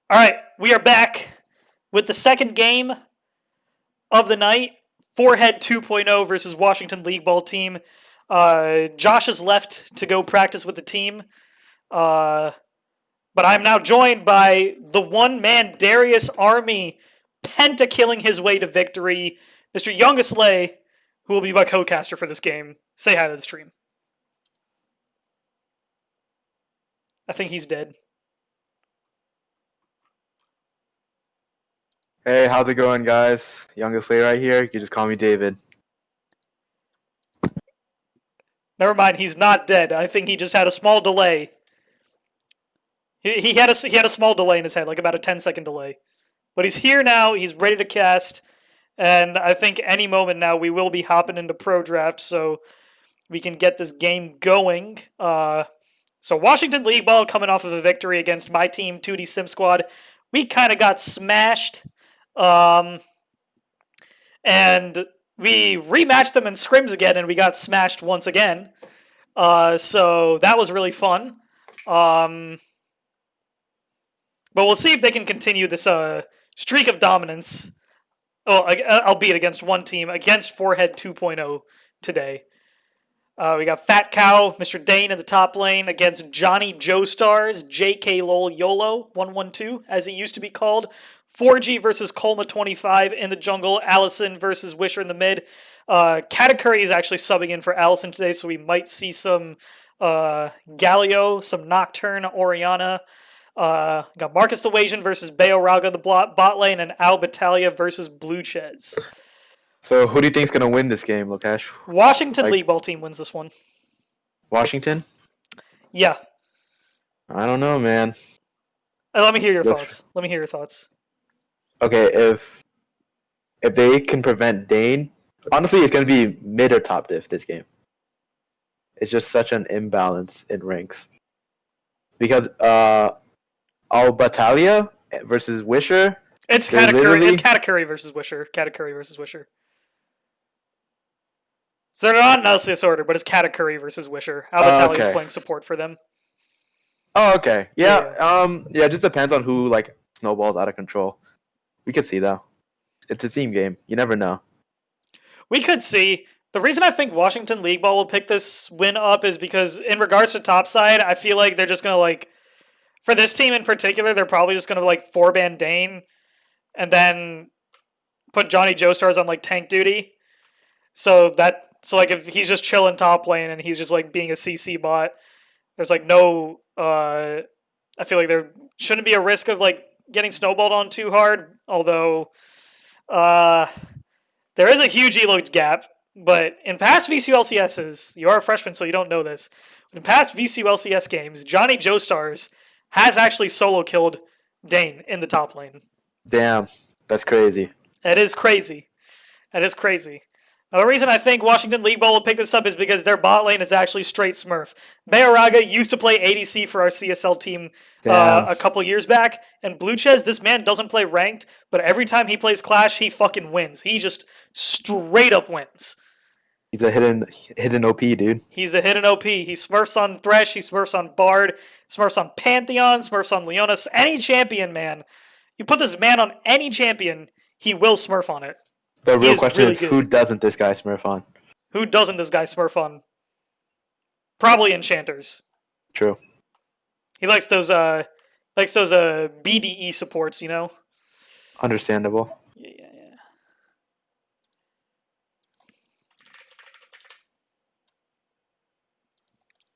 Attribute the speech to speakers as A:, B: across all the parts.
A: All right, we are back with the second game of the night. Forehead 2.0 versus Washington LeagueBall team. Josh is left to go practice with the team. But I'm now joined by the one-man Darius Army, penta-killing his way to victory, Mr. Youngest Lay, who will be my co-caster for this game. Say hi to the stream. I think he's dead.
B: Hey, how's it going, guys? Youngest Lay right here. You can just call me David.
A: Never mind, he's not dead. I think he just had a small delay. He had a small delay in his head, like about a 10-second delay. But he's here now. He's ready to cast. And I think any moment now we will be hopping into Pro Draft, so we can get this game going. So Washington LeagueBall coming off of a victory against my team, 2D Sim Squad. We kind of got smashed. And we rematched them in scrims again, and we got smashed once again. So that was really fun. But we'll see if they can continue this streak of dominance. Albeit against one team, against Forehead 2.0 today. We got Fat Cow, Mr. Dane in the top lane against Johnny Joestars, JK Lol YOLO 112, as he used to be called. 4G versus Colma25 in the jungle. Allison versus Wisher in the mid. Katakuri is actually subbing in for Allison today, so we might see some Galio, some Nocturne, Oriana. Got Marcus the Wasian versus Bayo Raga in the bot lane, and Al Battaglia versus Blue Ches.
B: So, who do you think is going to win this game, Lokesh?
A: Washington LeagueBall team wins this one.
B: Washington?
A: Yeah.
B: I don't know, man.
A: Let me hear your thoughts.
B: Okay, if they can prevent Dane, honestly, it's going to be mid or top diff this game. It's just such an imbalance in ranks. Because Al Battaglia versus Wisher.
A: It's Katakuri versus Wisher. So they're not in LCS order, but it's Katakuri versus Wisher. Al Battaglia is playing support for them.
B: Oh, okay. Yeah. It just depends on who snowballs out of control. We could see though. It's a team game. You never know.
A: We could see. The reason I think Washington LeagueBall will pick this win up is because in regards to topside, I feel like they're just gonna for this team in particular, they're probably just gonna 4-ban Dane and then put Johnny Joestars on tank duty. So if he's just chilling top lane and he's just being a CC bot, there's no I feel like there shouldn't be a risk of getting snowballed on too hard, although there is a huge elo gap. But in past VCU LCSs, you are a freshman, so you don't know this. In past VCU LCS games, Johnny Joestars has actually solo killed Dane in the top lane.
B: Damn, that's crazy.
A: That is crazy. Now, the reason I think Washington LeagueBall will pick this up is because their bot lane is actually straight Smurf. Bayo Raga used to play ADC for our CSL team a couple years back, and Blue Ches, this man doesn't play ranked, but every time he plays Clash, he fucking wins. He just straight up wins.
B: He's a hidden OP, dude.
A: He's a hidden OP. He smurfs on Thresh, he smurfs on Bard, smurfs on Pantheon, smurfs on Leonis. Any champion, man. You put this man on any champion, he will smurf on it.
B: The real question is, who doesn't this guy smurf on?
A: Who doesn't this guy smurf on? Probably enchanters.
B: True.
A: He likes those BDE supports, you know?
B: Understandable.
A: Yeah.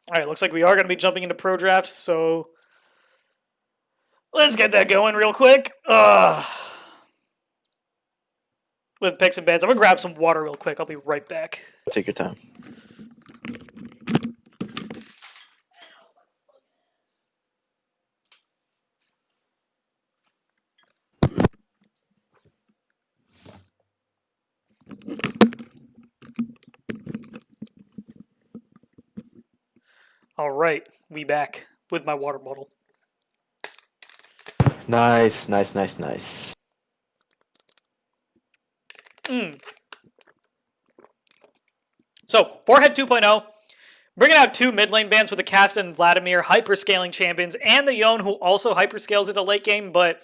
A: Alright, looks like we are going to be jumping into Pro Draft, so let's get that going real quick. With picks and bans. I'm going to grab some water real quick. I'll be right back.
B: Take your time.
A: Alright, we back with my water bottle.
B: Nice.
A: So, Forehead 2.0 Bringing out two mid lane bans with the Cast and Vladimir, hyperscaling champions, and the Yone, who also hyperscales into late game, but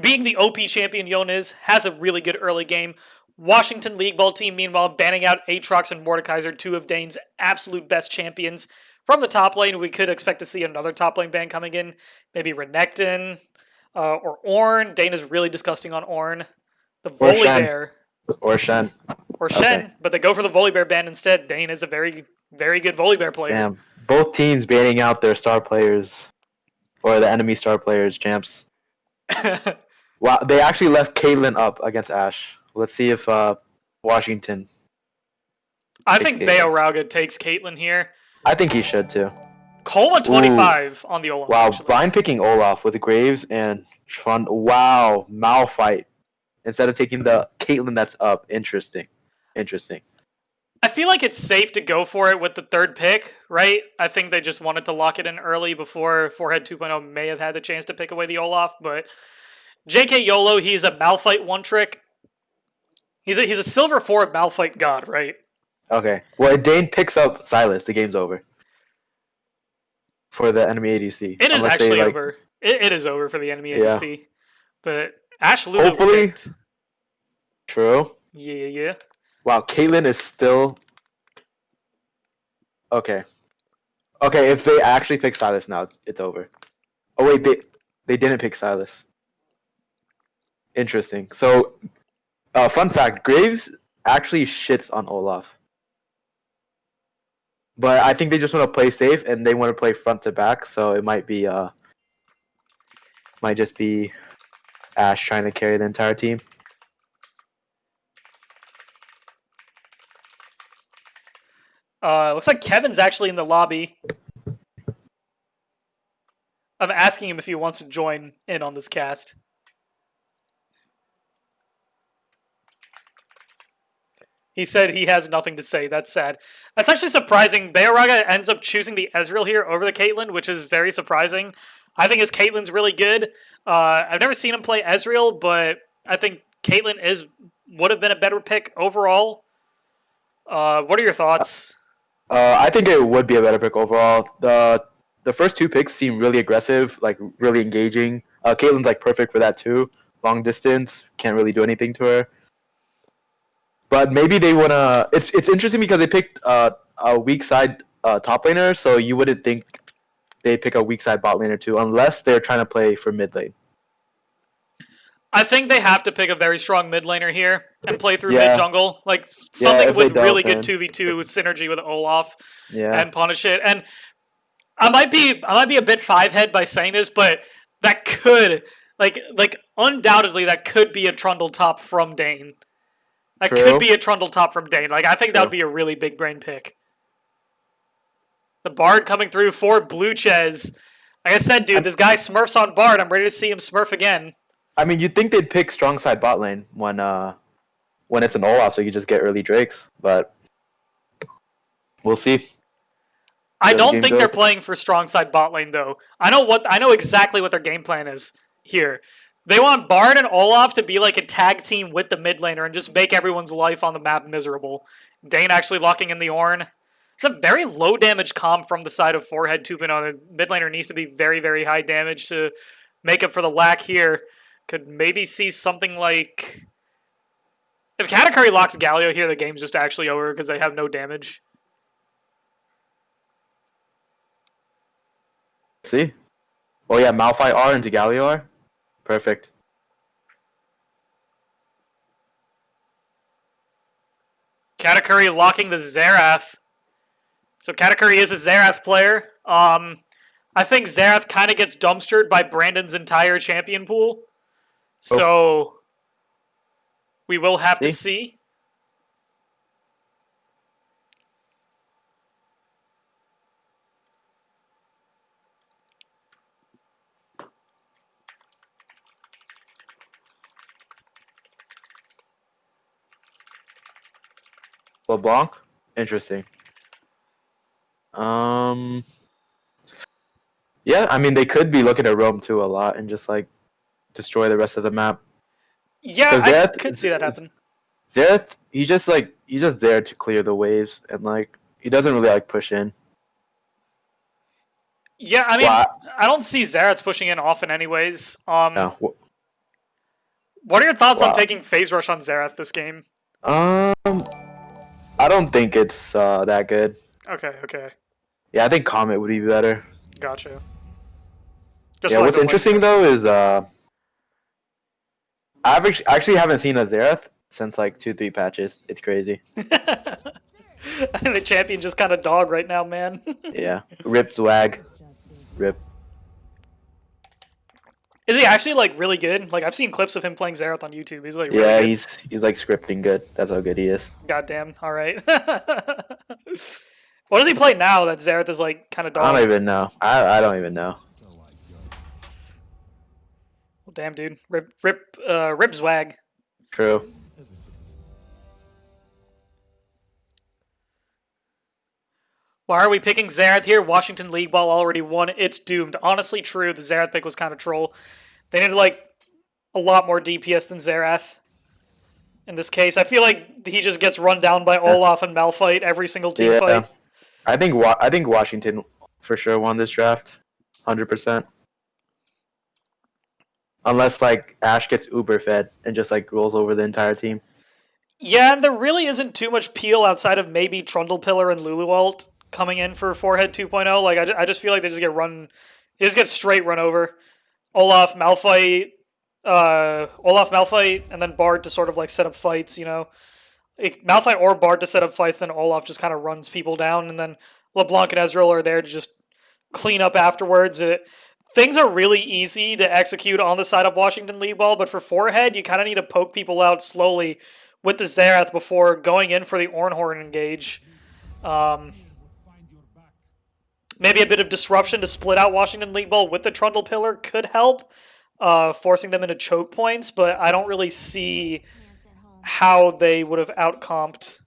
A: being the OP champion Yone has a really good early game. Washington LeagueBall team, meanwhile, banning out Aatrox and Mordekaiser, two of Dane's absolute best champions. From the top lane, we could expect to see another top lane ban coming in. Maybe Renekton or Ornn. Dane is really disgusting on Ornn. The Volibear.
B: Or Shen.
A: Or Shen, but they go for the Volibear ban instead. Dane is a very, very good Volibear player.
B: Damn. Both teams banning out their star players. Or the enemy star players, champs. Wow, they actually left Caitlyn up against Ashe. Let's see if Washington.
A: I think Bayorauga takes Caitlyn here.
B: I think he should too.
A: Colma 25 on the Olaf.
B: Wow,
A: actually.
B: blind picking Olaf with Graves and Trund. Wow, Malphite. Instead of taking the Caitlyn that's up. Interesting.
A: I feel like it's safe to go for it with the third pick, right? I think they just wanted to lock it in early before Forehead 2.0 may have had the chance to pick away the Olaf, but JK YOLO, he's a Malphite one trick. He's a silver 4 Malphite god, right?
B: Okay. Well, if Dane picks up Silas, the game's over. For the enemy ADC.
A: It is actually over. It is over for the enemy ADC. Yeah. But Ashe Lulu
B: hopefully.
A: Picked.
B: True.
A: Yeah.
B: Wow, Caitlyn is still... Okay, if they actually pick Silas now, it's over. Oh wait, they didn't pick Silas. Interesting. So, fun fact, Graves actually shits on Olaf. But I think they just want to play safe, and they want to play front to back, so it might just be Ashe trying to carry the entire team.
A: Looks like Kevin's actually in the lobby. I'm asking him if he wants to join in on this cast. He said he has nothing to say. That's sad. That's actually surprising. Bayoraga ends up choosing the Ezreal here over the Caitlyn, which is very surprising. I think his Caitlyn's really good. I've never seen him play Ezreal, but I think Caitlyn would have been a better pick overall. What are your thoughts?
B: I think it would be a better pick overall. The first two picks seem really aggressive, like really engaging. Caitlyn's like perfect for that too. Long distance, can't really do anything to her. But maybe they wanna. It's interesting because they picked a weak side top laner, so you wouldn't think they pick a weak side bot laner too, unless they're trying to play for mid lane.
A: I think they have to pick a very strong mid laner here and play through mid jungle, like something with really good 2v2 synergy with Olaf and punish it. And I might be a bit 5-head by saying this, but that could like undoubtedly that could be a Trundle top from Dane. That could be a Trundle top from Dane. Like I think that would be a really big brain pick. The Bard coming through for Blue Ches. Like I said, dude, this guy smurfs on Bard. I'm ready to see him smurf again.
B: I mean, you'd think they'd pick strong side bot lane when it's an Olaf, so you just get early Drakes, but we'll see.
A: I don't think they're playing for strong side bot lane though. I know exactly what their game plan is here. They want Bard and Olaf to be like a tag team with the mid laner and just make everyone's life on the map miserable. Dane actually locking in the Ornn. It's a very low damage comp from the side of Forehead 2.0. The mid laner needs to be very, very high damage to make up for the lack here. Could maybe see something like... If Katakuri locks Galio here, the game's just actually over because they have no damage.
B: See? Oh yeah, Malphite R into Galio R. Perfect.
A: Katakuri locking the Xerath. So Katakuri is a Xerath player. I think Xerath kind of gets dumpstered by Brandon's entire champion pool. So we will have to see.
B: LeBlanc? Interesting. Yeah, I mean they could be looking at Rome too a lot and just like destroy the rest of the map.
A: Yeah, I could see that happen.
B: Xerath, he's just there to clear the waves and like he doesn't really like push in.
A: Yeah, I mean,
B: Well,
A: I don't see Zarat's pushing in often, anyways.
B: no.
A: What are your thoughts on
B: Well,
A: taking phase rush on Zerath this game?
B: I don't think it's that good.
A: Okay, okay,
B: Yeah, I think Comet would be better.
A: gotcha. Just
B: Yeah,
A: for like
B: what's
A: the lane
B: interesting
A: pressure.
B: though is actually haven't seen a Xerath since like 2-3 patches. It's crazy.
A: I think the champion just kind of dog right now, man.
B: Yeah, rip swag, rip.
A: Is he actually like really good? Like I've seen clips of him playing Zerath on YouTube. He's like really
B: Yeah,
A: good.
B: he's like scripting good. That's how good he is.
A: Goddamn. All right. What does he play now that Zerath is like kind of
B: I don't
A: dog?
B: even know. I don't even know.
A: Well, damn, dude. Rip Zwag.
B: True.
A: Why are we picking Zerath here? Washington LeagueBall already won. It's doomed. Honestly, true. The Zerath pick was kind of troll. They needed like a lot more DPS than Zerath in this case. I feel like he just gets run down by
B: Yeah.
A: Olaf and Malphite every single team
B: Yeah.
A: fight.
B: I think Washington for sure won this draft, 100%. Unless like Ash gets uber fed and just like rolls over the entire team.
A: Yeah, there really isn't too much peel outside of maybe Trundle Pillar and Luluwalt coming in for Forehead 2.0. Like, I just feel like they just get run. They just get straight run over. Olaf, Malphite, and then Bard to sort of like set up fights, you know? Malphite or Bard to set up fights, then Olaf just kind of runs people down, and then LeBlanc and Ezreal are there to just clean up afterwards. Things are really easy to execute on the side of Washington League Ball, but for Forehead, you kind of need to poke people out slowly with the Xerath before going in for the Ornhorn engage. Um, Maybe a bit of disruption to split out Washington League Ball with the Trundle Pillar could help, forcing them into choke points, but I don't really see how they would have outcomped.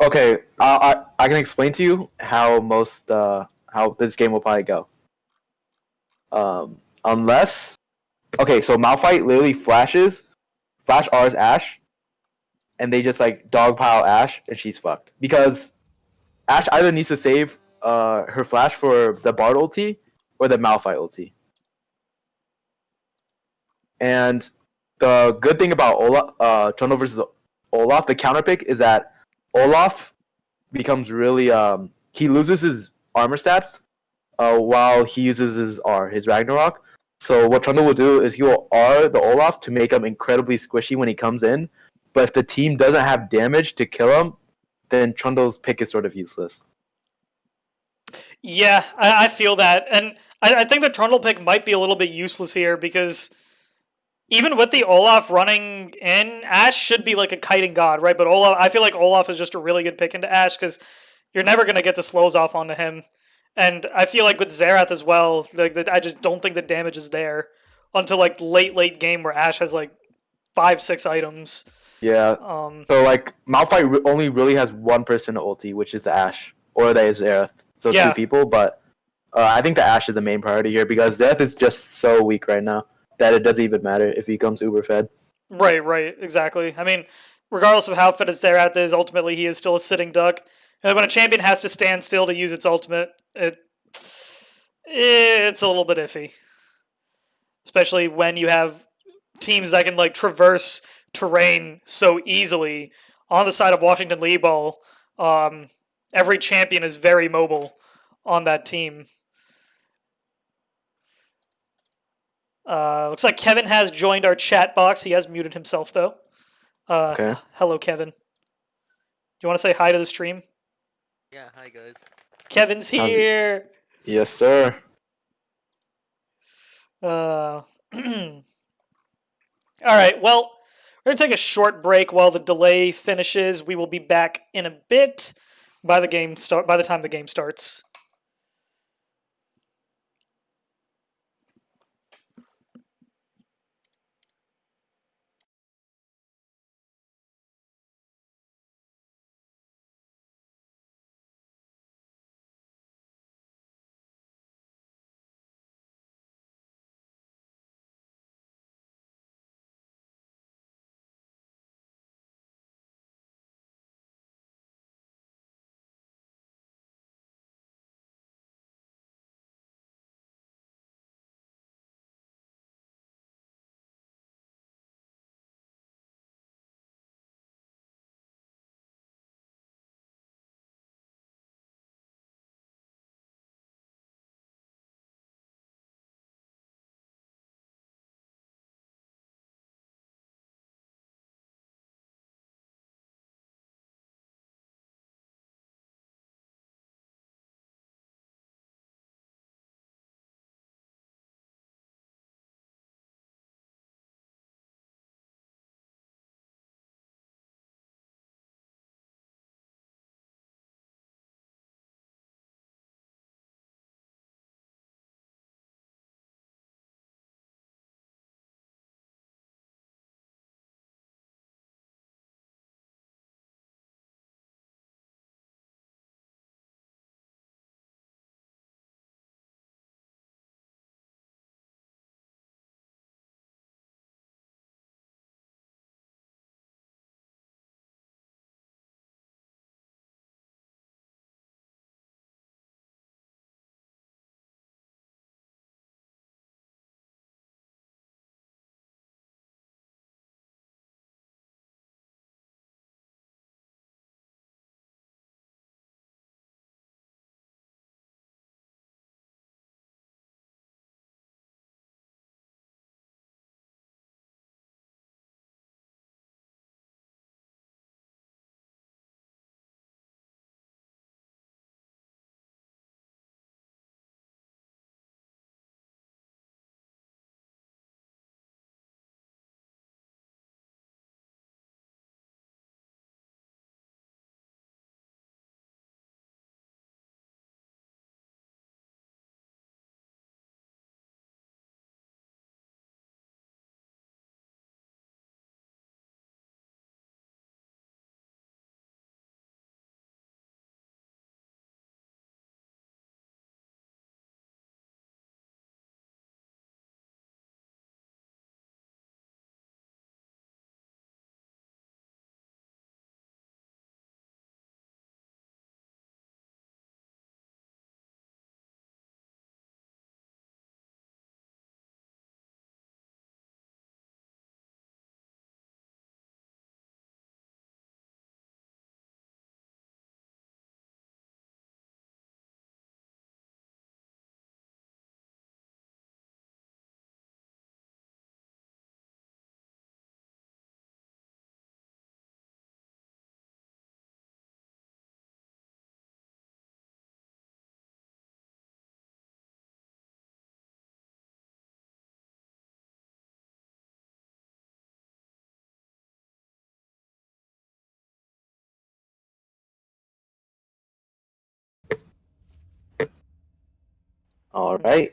B: Okay, I can explain to you how how this game will probably go. Unless okay, so Malphite literally flash R's Ash, and they just like dogpile Ash, and she's fucked because Ash either needs to save her flash for the Bard ulti or the Malphite ulti. And the good thing about Olaf, Trundle versus Olaf, the counter pick is that Olaf becomes really he loses his armor stats while he uses his Ragnarok. So what Trundle will do is he will R the Olaf to make him incredibly squishy when he comes in. But if the team doesn't have damage to kill him, then Trundle's pick is sort of useless.
A: Yeah, I feel that. And I think the Trundle pick might be a little bit useless here because even with the Olaf running in, Ash should be like a kiting god, right? But Olaf, I feel like Olaf is just a really good pick into Ash because you're never going to get the slows off onto him. And I feel like with Xerath as well, like I just don't think the damage is there until like late game where Ash has like 5-6 items.
B: Yeah.
A: Um,
B: So like Malphite only really has one person to ulti, which is the Ash, or that is Zereth. So two
A: yeah,
B: people, but I think the Ash is the main priority here because Zereth is just so weak right now that it doesn't even matter if he becomes uber fed.
A: right, exactly. I mean, regardless of how fit his Xerath is, ultimately he is still a sitting duck. And when a champion has to stand still to use its ultimate, it's a little bit iffy, especially when you have teams that can like traverse terrain so easily. On the side of Washington Lee Ball, every champion is very mobile on that team. Looks like Kevin has joined our chat box. He has muted himself though.
B: Okay.
A: Hello, Kevin. Do you want to say hi to the stream?
C: Yeah, hi guys.
A: Kevin's
B: How's it?
A: here.
B: Yes, sir.
A: All right. Well, we're gonna take a short break while the delay finishes. We will be back in a bit by the time the game starts.
B: All right.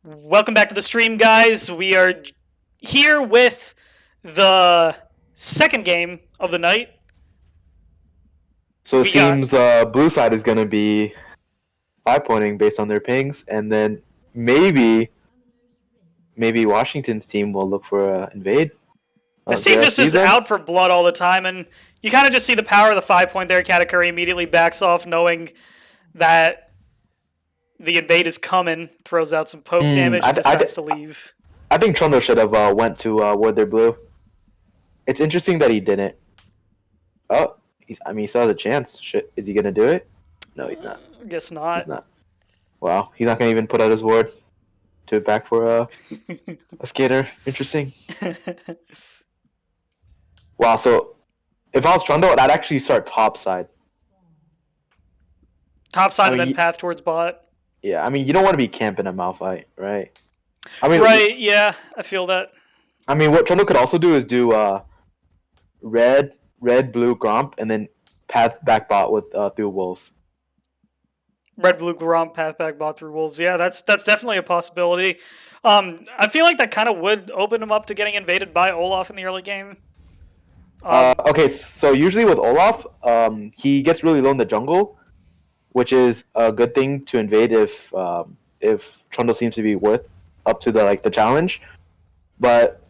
A: Welcome back to the stream, guys. We are here with the second game of the night.
B: So it
A: We got-
B: seems blue side is going to be 5-pointing based on their pings, and then maybe Washington's team will look for invade.
A: This team just is
B: then?
A: out for blood all the time, and you kind of just see the power of the 5-point there. Katakuri immediately backs off, knowing that the invade is coming, throws out some poke damage, and decides to leave.
B: I think Trundle should have went to where they're blue. It's interesting that he didn't. Oh, he still has a chance. Is he going to do it? No, he's not.
A: Guess not.
B: He's not. Wow, he's not going to even put out his ward to back for a skater. Interesting. Wow, so if I was Trundle, I'd actually start top side.
A: Top side and then path towards bot.
B: Yeah, you don't want to be camping a Malphite, right?
A: Right, yeah, I feel that.
B: What Trundle could also do is do red, blue, Gromp, and then path back bot with through wolves.
A: Red, blue, Gromp, path back bot through wolves. Yeah, that's definitely a possibility. I feel like that kind of would open him up to getting invaded by Olaf in the early game.
B: Okay, so usually with Olaf, he gets really low in the jungle, which is a good thing to invade if Trundle seems to be worth up to the challenge. But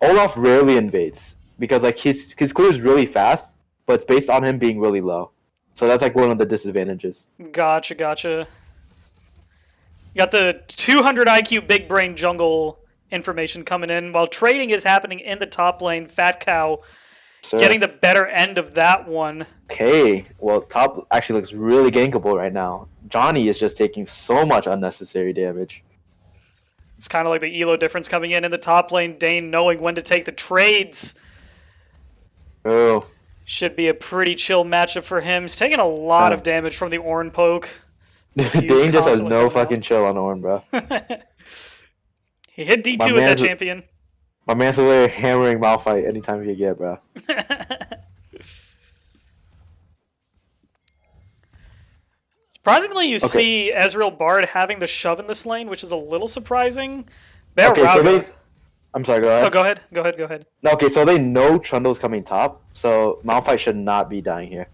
B: Olaf rarely invades because his clear is really fast, but it's based on him being really low. So that's one of the disadvantages.
A: Gotcha. You got the 200 IQ big brain jungle information coming in while trading is happening in the top lane. Fat Cow getting the better end of that one.
B: Okay, well, top actually looks really gankable right now. Johnny is just taking so much unnecessary damage.
A: It's kind of like the elo difference coming in the top lane. Dane knowing when to take the trades.
B: Oh.
A: Should be a pretty chill matchup for him. He's taking a lot of damage from the Ornn poke.
B: Dane just has no fucking chill on Ornn, bro.
A: He hit D2 with that champion.
B: My man's literally hammering Malphite anytime he can get, bro.
A: Surprisingly, you see Ezreal Bard having the shove in this lane, which is a little surprising.
B: I'm sorry, go ahead.
A: Oh, go ahead.
B: No, okay, so they know Trundle's coming top, so Malphite should not be dying here.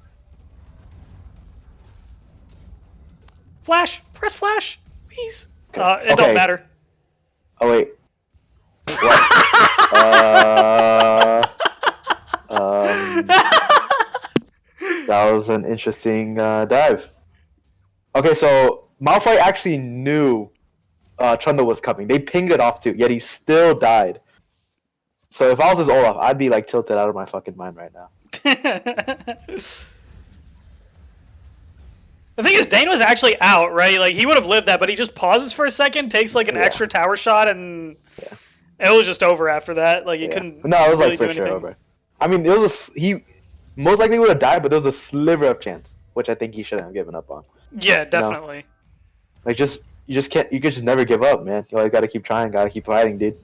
A: Flash! Press flash! Please! It don't matter.
B: Oh, wait. That was an interesting dive. Okay, so Malphite actually knew Trundle was coming. They pinged it off too, yet he still died. So if I was his Olaf, I'd be tilted out of my fucking mind right now.
A: The thing is, Dane was actually out, right? He would have lived that, but he just pauses for a second, takes an extra tower shot, and it was just over after that. He couldn't.
B: No, it was
A: really
B: for
A: do
B: sure
A: anything.
B: over. It was he most likely would have died, but there was a sliver of chance, which I think he shouldn't have given up on.
A: Yeah, definitely.
B: You just can't. You can just never give up, man. You always gotta keep trying. Gotta keep fighting, dude.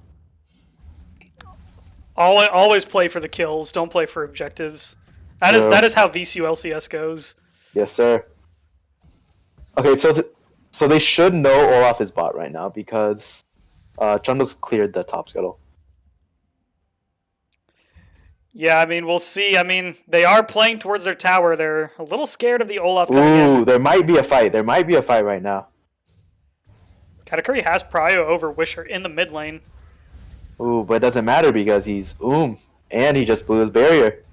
A: Always play for the kills. Don't play for objectives. That is how VCU LCS goes.
B: Yes, sir. Okay, so they should know Olaf is bot right now because Trundle's cleared the top scuttle.
A: Yeah, we'll see. They are playing towards their tower. They're a little scared of the Olaf coming in.
B: Ooh, there might be a fight. There might be a fight right now.
A: Katakuri has prio over Wisher in the mid lane.
B: Ooh, but it doesn't matter because he's and he just blew his barrier.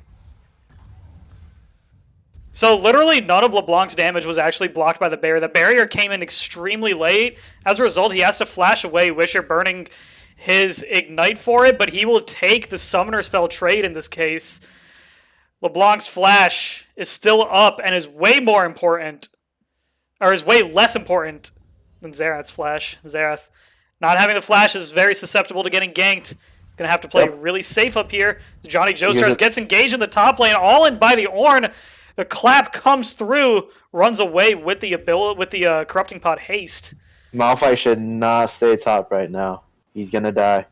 A: So literally none of LeBlanc's damage was actually blocked by the barrier. The barrier came in extremely late. As a result, he has to flash away, Wisher burning his Ignite for it, but he will take the Summoner Spell trade in this case. LeBlanc's flash is still up and is way more important, or is way less important than Xerath's flash. Xerath not having the flash is very susceptible to getting ganked. Gonna have to play really safe up here. Johnny Joestars gets engaged in the top lane, all in by the Ornn. The clap comes through, runs away with the corrupting pot haste.
B: Malphite should not stay top right now. He's gonna die.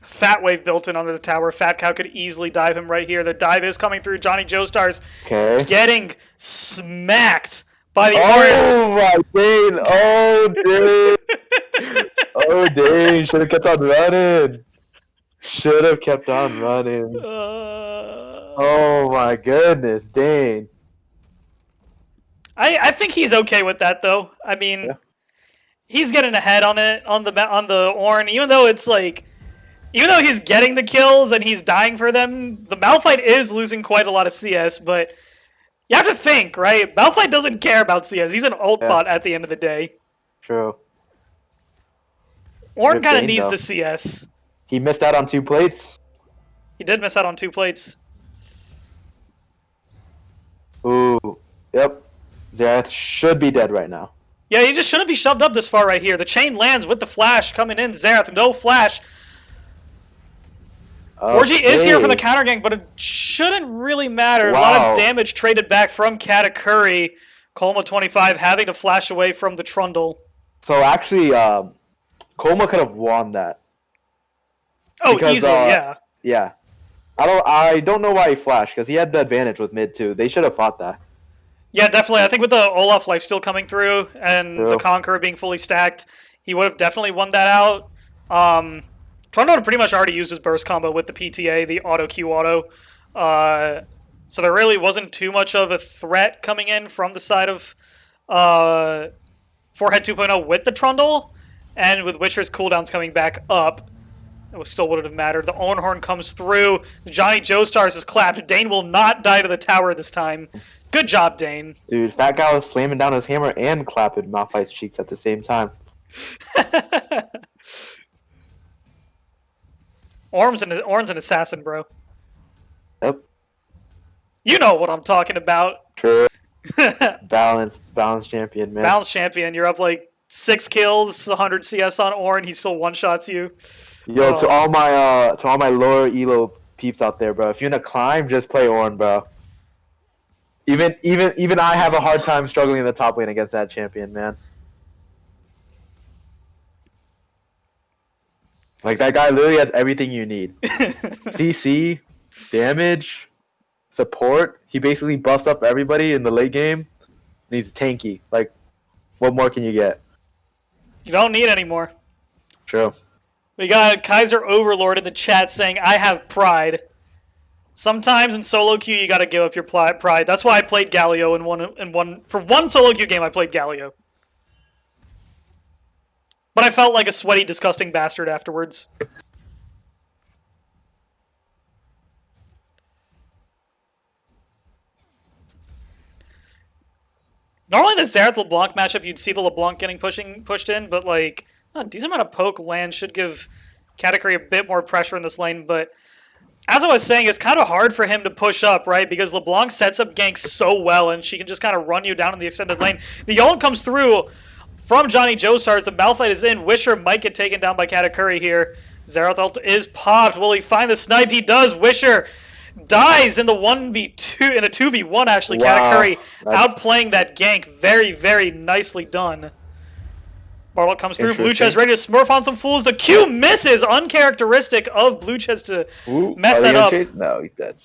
A: Fat wave built in under the tower. Fat Cow could easily dive him right here. The dive is coming through. Johnny Joestars getting smacked by the
B: Oh my Dane! Oh Dane! Oh Dane! Should have kept on running. Should have kept on running. Oh my goodness, Dane.
A: I think he's okay with that though. I mean,
B: Yeah.
A: he's getting ahead on it on the Ornn, even though it's like, even though he's getting the kills and he's dying for them, the Malphite is losing quite a lot of CS. But you have to think, right? Malphite doesn't care about CS. He's an ult bot at the end of the day.
B: True.
A: Ornn
B: Good
A: kind of
B: Dane,
A: needs
B: though.
A: the CS.
B: He missed out on 2 plates.
A: He did miss out on 2 plates.
B: Ooh. Yep. Xerath should be dead right now.
A: Yeah, he just shouldn't be shoved up this far right here. The chain lands with the flash coming in. Xerath, no flash. 4G is here for the counter gank, but it shouldn't really matter.
B: Wow.
A: A lot of damage traded back from Katakuri. Kolma 25 having to flash away from the Trundle.
B: So actually, Kolma could have won that.
A: Oh,
B: Because,
A: easily, yeah.
B: Yeah. I don't know why he flashed, because he had the advantage with mid too. They should have fought that.
A: Yeah, definitely. I think with the Olaf lifesteal coming through and the
B: True.
A: Conqueror being fully stacked, he would have definitely won that out. Trundle had pretty much already used his burst combo with the PTA, the auto Q auto. So there really wasn't too much of a threat coming in from the side of Forehead 2.0 with the Trundle, and with Witcher's cooldowns coming back up. It still wouldn't have mattered. The Ownhorn comes through. Johnny Joestars is clapped. Dane will not die to the tower this time. Good job, Dane.
B: Dude, Fat Guy was slamming down his hammer and clapping Malphite's cheeks at the same time.
A: Ornn's an assassin, bro.
B: Yep.
A: You know what I'm talking about.
B: True. Balanced champion, man.
A: Balanced champion. You're up like 6 kills, 100 CS on Ornn. He still one-shots you.
B: Yo, to all my lower elo peeps out there, bro. If you're in a climb, just play Ornn, bro. Even I have a hard time struggling in the top lane against that champion, man. Like, that guy literally has everything you need. CC, damage, support. He basically buffs up everybody in the late game. And he's tanky. Like, what more can you get?
A: You don't need any more.
B: True.
A: We got Kaiser Overlord in the chat saying, I have pride. Sometimes in solo queue, you gotta give up your pride. That's why I played Galio for one solo queue game, I played Galio. But I felt like a sweaty, disgusting bastard afterwards. Normally the Xerath LeBlanc matchup, you'd see the LeBlanc getting pushed in, but like, a decent amount of poke land should give Katakuri a bit more pressure in this lane, but as I was saying, it's kind of hard for him to push up, right? Because LeBlanc sets up ganks so well, and she can just kind of run you down in the extended lane. The ult comes through from Johnny Joestars. The Malphite is in. Wisher might get taken down by Katakuri here. Xerath ult is popped. Will he find the snipe? He does. Wisher dies in the 1v2, in the 2v1 actually.
B: Wow,
A: Katakuri outplaying that gank. Very, very nicely done. Bartlett comes through. Blue Chest ready to smurf on some fools. The Q misses. Uncharacteristic of Blue Chest to mess that up.
B: Chase? No, he's dead.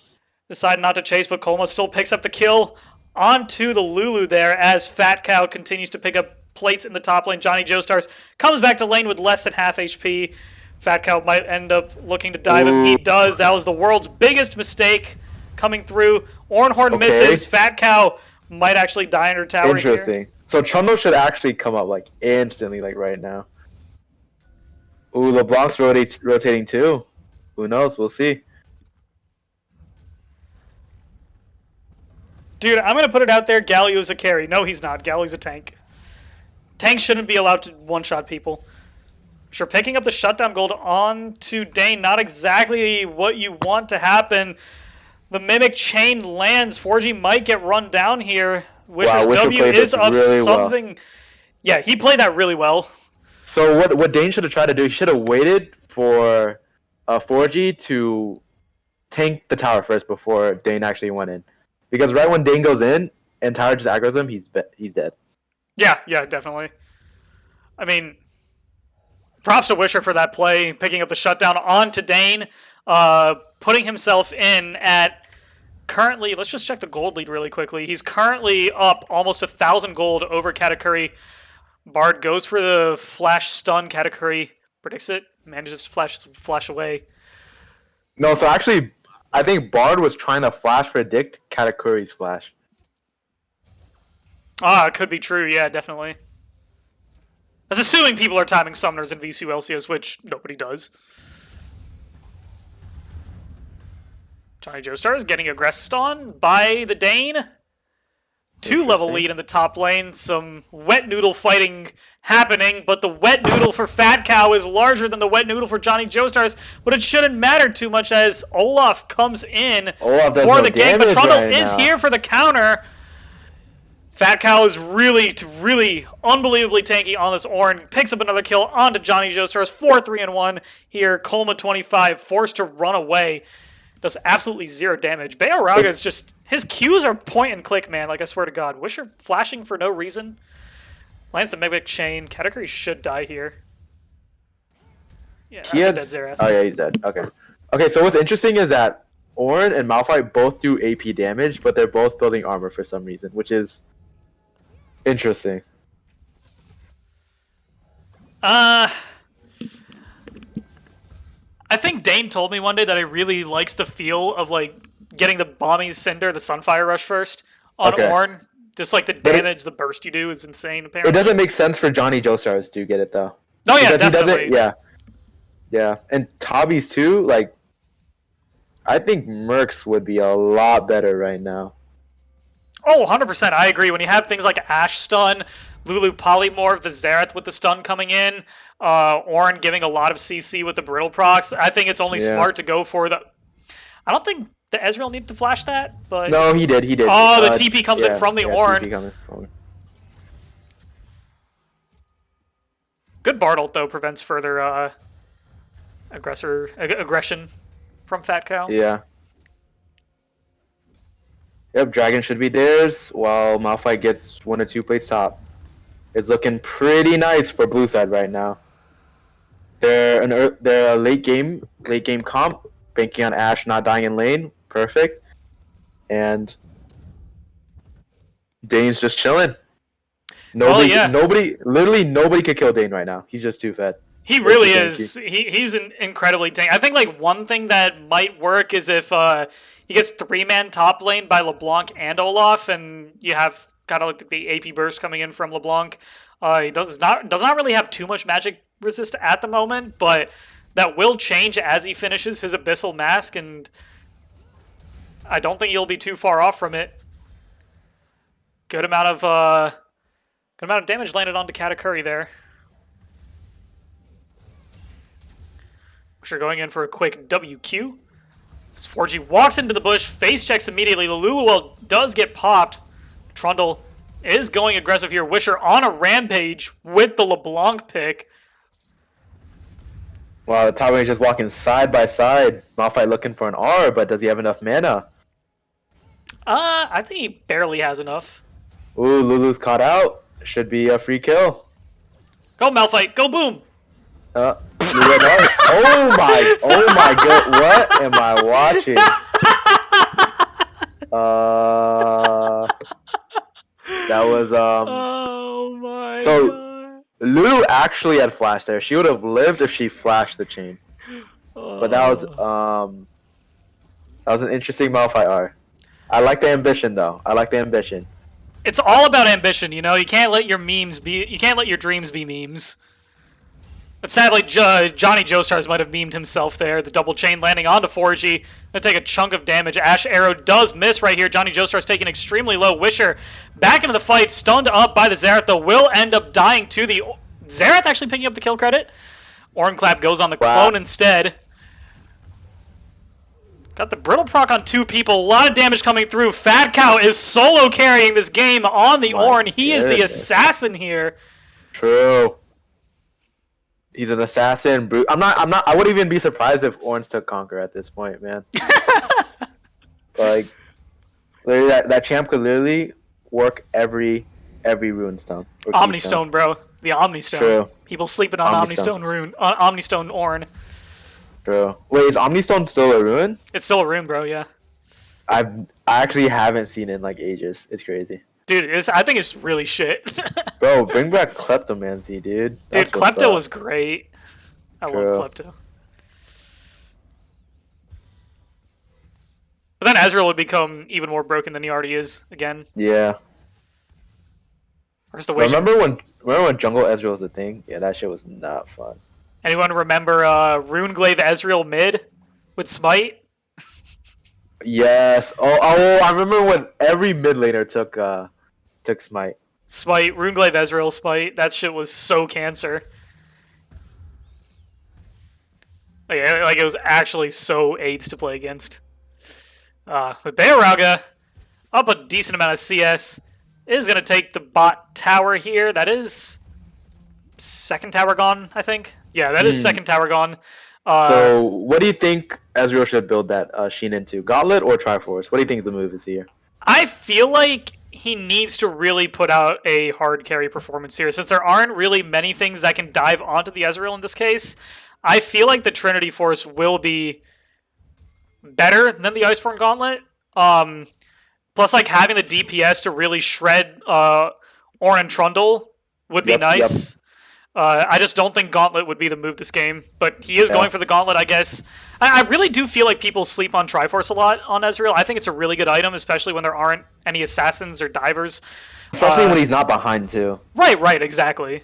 A: Decide not to chase, but Kolma still picks up the kill onto the Lulu there as Fat Cow continues to pick up plates in the top lane. Johnny Joestars comes back to lane with less than half HP. Fat Cow might end up looking to dive him. He does. That was the world's biggest mistake coming through. Ornhorn misses. Fat Cow might actually die under tower.
B: Interesting. Here. So Trundle should actually come up like instantly, like right now. Ooh, LeBlanc's rotating too. Who knows? We'll see.
A: Dude, I'm gonna put it out there. Galio's a carry. No, he's not. Galio's a tank. Tanks shouldn't be allowed to one-shot people. Sure, picking up the shutdown gold on to Dane. Not exactly what you want to happen. The Mimic chain lands. 4G might get run down here. Wisher's W is up really something. Well. Yeah, he played that really well.
B: So what Dane should have tried to do, he should have waited for 4G to tank the tower first before Dane actually went in. Because right when Dane goes in and tower just aggroes him, he's dead.
A: Yeah, definitely. I mean, props to Wisher for that play, picking up the shutdown onto Dane, putting himself in at currently, let's just check the gold lead really quickly. He's currently up almost 1,000 gold over Katakuri. Bard goes for the flash stun. Katakuri predicts it, manages to flash away.
B: No, so actually, I think Bard was trying to flash predict Katakuri's flash.
A: Ah, it could be true. Yeah, definitely. That's assuming people are timing summoners in VCU LCS, which nobody does. Johnny Joestar is getting aggressed on by the Dane. 2-level lead in the top lane. Some wet noodle fighting happening, but the wet noodle for Fat Cow is larger than the wet noodle for Johnny Joestars, but it shouldn't matter too much as Olaf comes in for the gank. But Trundle is here for the counter. Fat Cow is really unbelievably tanky on this Ornn. Picks up another kill onto Johnny Joestars. 4-3-1 here. Colma 25 forced to run away. Does absolutely 0 damage. Bayoraga is just... His Qs are point and click, man. Like, I swear to God. Wisher flashing for no reason. Lands the Megabic Chain. Katakuri should die here. Yeah, that's a dead Xerath.
B: Oh, yeah, he's dead. Okay. Okay, so what's interesting is that Ornn and Malphite both do AP damage, but they're both building armor for some reason, which is interesting.
A: I think Dane told me one day that he really likes the feel of, like, getting the Bombing Cinder, the Sunfire Rush first on Ornn. Just, like, the damage, the burst you do is insane, apparently.
B: It doesn't make sense for Johnny Joestars to get it, though.
A: Oh, yeah, definitely.
B: Yeah. And Tabby's, too, like, I think Mercs would be a lot better right now.
A: Oh, 100%. I agree. When you have things like Ash Stun, Lulu Polymorph, the Xerath with the stun coming in, Ornn giving a lot of CC with the Brittle procs, I think it's only smart to go for the... I don't think the Ezreal needed to flash that, but...
B: No, he did.
A: Oh, the TP comes in from the Ornn. Good Bard ult, though, prevents further aggression from Fat Cow.
B: Yeah. Yep, Dragon should be theirs, while Malphite gets 1 or 2 plates top. It's looking pretty nice for blue side right now. They're a late game comp, banking on Ashe not dying in lane, perfect. And Dane's just chilling. Literally nobody could kill Dane right now. He's just too fed.
A: He really is. He's incredibly tanky. I think like one thing that might work is if he gets 3-man top lane by LeBlanc and Olaf, and you have kind of like the AP burst coming in from LeBlanc. He does not really have too much magic resist at the moment, but that will change as he finishes his Abyssal Mask, and I don't think he'll be too far off from it. Good amount of damage landed onto Katakuri there. We're going in for a quick WQ. 4G walks into the bush, face checks immediately. The Luluwell does get popped. Trundle is going aggressive here. Wisher on a rampage with the LeBlanc pick.
B: Wow, the top lane is just walking side by side. Malphite looking for an R, but does he have enough mana?
A: I think he barely has enough.
B: Ooh, Lulu's caught out. Should be a free kill.
A: Go Malphite, go boom!
B: Oh my god, what am I watching? That was
A: oh my
B: god. Lulu actually had flash there. She would have lived if she flashed the chain. But that was an interesting Malphite R. I like the ambition though.
A: It's all about ambition, you know. You can't let your dreams be memes. But sadly, Johnny Joestars might have memed himself there. The double chain landing onto 4G. Gonna take a chunk of damage. Ash Arrow does miss right here. Johnny Joestar's taking extremely low. Wisher back into the fight. Stunned up by the Xerath, though. Will end up dying to the... Xerath actually picking up the kill credit. Ornclap goes on the clone instead. Got the Brittle proc on 2 people. A lot of damage coming through. Fat Cow is solo carrying this game on the Ornn. He is the assassin here.
B: True. He's an assassin. I wouldn't even be surprised if Ornns took Conquer at this point, man. Like, literally, that champ could literally work every rune stone.
A: Omnistone, bro. The Omnistone.
B: True.
A: People sleeping on Omnistone rune. Omnistone Ornn.
B: True. Wait, is Omnistone still a rune?
A: It's still a rune, bro. Yeah.
B: I actually haven't seen it in like ages. It's crazy.
A: Dude, I think it's really shit.
B: Bro, bring back Kleptomancy, dude.
A: Dude,
B: That's what's
A: Klepto
B: up.
A: was great. I love
B: True.
A: Klepto. But then Ezreal would become even more broken than he already is again.
B: Yeah.
A: Where's the way?
B: Remember when Jungle Ezreal was a thing? Yeah, that shit was not fun.
A: Anyone remember Runeglaive Ezreal mid with Smite?
B: Yes. I remember when every mid laner took Smite.
A: Smite, Runeglaive Ezreal Smite. That shit was so cancer. Like it was actually so AIDS to play against. But Bayorauga up a decent amount of CS is going to take the bot tower here. That is second tower gone, I think. Yeah, that is second tower gone.
B: So, what do you think Ezreal should build that Sheen into? Gauntlet or Triforce? What do you think the move is here?
A: I feel like he needs to really put out a hard carry performance here. Since there aren't really many things that can dive onto the Ezreal in this case, I feel like the Trinity Force will be better than the Iceborne Gauntlet. Plus, like, having the DPS to really shred Orin Trundle would be nice. Yep. I just don't think Gauntlet would be the move this game, but he is going for the Gauntlet, I guess. I really do feel like people sleep on Triforce a lot on Ezreal. I think it's a really good item, especially when there aren't any assassins or divers.
B: Especially when he's not behind, too.
A: Right, exactly.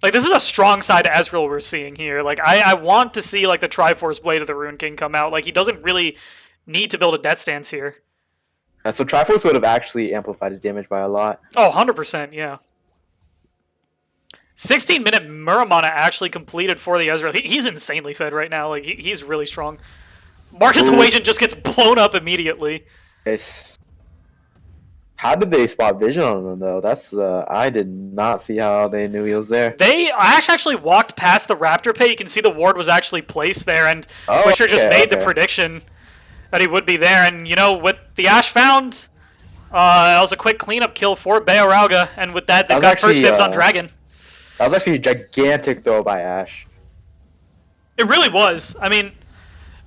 A: Like, this is a strong side to Ezreal we're seeing here. Like, I want to see, like, the Triforce Blade of the Rune King come out. Like, he doesn't really need to build a Death Stance here.
B: So Triforce would have actually amplified his damage by a lot.
A: Oh, 100%, yeah. 16-minute Muramana actually completed for the Ezreal. He's insanely fed right now. Like, he's really strong. Marcus the Wajan just gets blown up immediately.
B: How did they spot vision on him, though? That's I did not see how they knew he was there.
A: Ash actually walked past the Raptor pit. You can see the ward was actually placed there, and Wisher just made the prediction that he would be there. And, you know, what the Ash found, that was a quick cleanup kill for Bayorauga, and with that, they've got first dibs on Dragon.
B: That was actually a gigantic throw by Ash.
A: It really was. I mean,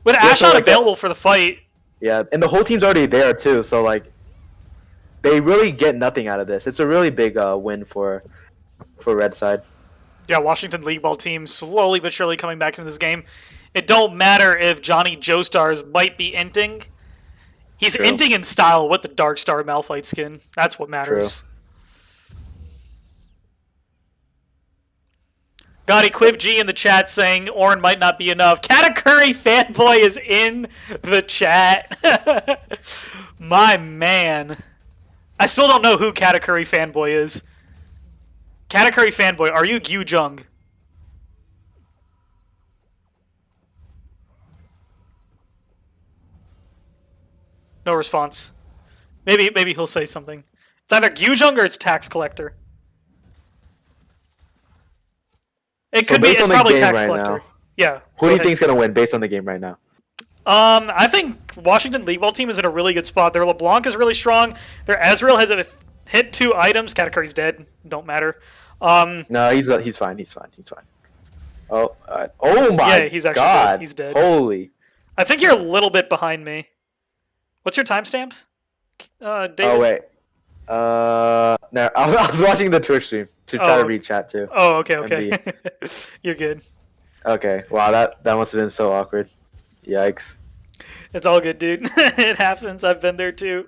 A: with Ash not available for the fight.
B: Yeah, and the whole team's already there, too, so, like, they really get nothing out of this. It's a really big win for Red Side.
A: Yeah, Washington LeagueBall team slowly but surely coming back into this game. It don't matter if Johnny Joestars might be inting. He's inting in style with the Darkstar Malphite skin. That's what matters. True. Got Quiv G in the chat saying Orin might not be enough. Katakuri fanboy is in the chat. My man. I still don't know who Katakuri fanboy is. Katakuri fanboy, are you Gyu Jung? No response. Maybe he'll say something. It's either Gyu Jung or it's Tax Collector. It could be. It's probably Tax Collector. Yeah.
B: Who do you think is gonna win based on the game right now?
A: I think Washington LeagueBall team is in a really good spot. Their LeBlanc is really strong. Their Ezreal has hit 2 items. Katakuri's dead. Don't matter.
B: No, he's fine. He's fine. Oh, oh my!
A: Yeah, he's actually
B: God.
A: Dead. He's dead.
B: Holy!
A: I think you're a little bit behind me. What's your timestamp, David?
B: Oh wait. No, I was watching the Twitch stream to try to read chat too.
A: Oh, okay. You're good.
B: Okay. Wow, that must have been so awkward. Yikes.
A: It's all good, dude. It happens. I've been there too.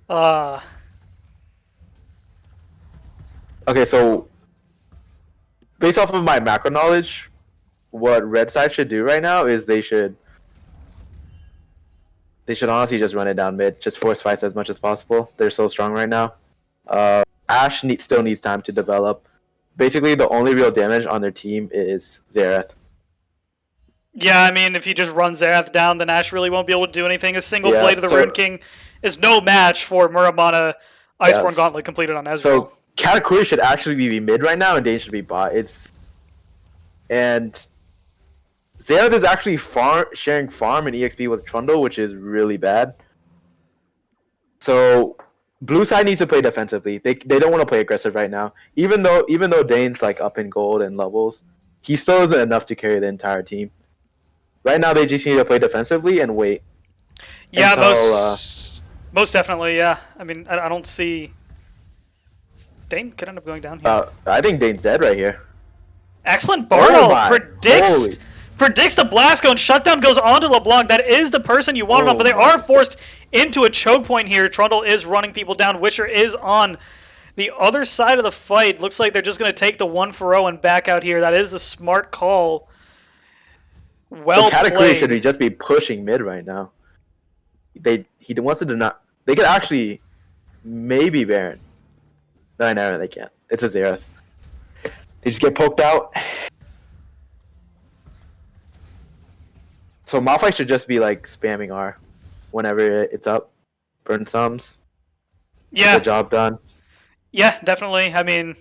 B: Okay, so based off of my macro knowledge, what Red Side should do right now is they should honestly just run it down mid, just force fights as much as possible. They're so strong right now. Ash still needs time to develop. Basically, the only real damage on their team is Xerath.
A: Yeah, I mean, if you just run Xerath down, then Ash really won't be able to do anything. A single Blade of the Rune King is no match for Muramana Iceborne Gauntlet completed on Ezreal.
B: So Katakuri should actually be mid right now, and Dane should be bot. And Xerath is actually sharing farm and EXP with Trundle, which is really bad. So blue side needs to play defensively. They don't want to play aggressive right now. Even though Dane's like up in gold and levels, he still isn't enough to carry the entire team. Right now, they just need to play defensively and wait
A: Yeah,
B: until.
A: most definitely. Yeah, I mean, I don't see. Dane could end up going down here.
B: I think Dane's dead right here.
A: Excellent
B: Oh
A: Bartle
B: my!
A: predicts
B: Holy!
A: the blast cone. Shutdown goes onto LeBlanc. That is the person you wanted on, but they are forced into a choke point here. Trundle is running people down. Wisher is on the other side of the fight. Looks like they're just going to take the 1-for-0 and back out here. That is a smart call. Well
B: so Katakuri
A: played.
B: should just be pushing mid right now. He wants to not. They could actually maybe Baron. No, they can't. It's a Xerath. They just get poked out. So Malphite should just be like spamming R whenever it's up. Burn sums.
A: Yeah.
B: Get the job done.
A: Yeah, definitely. I mean,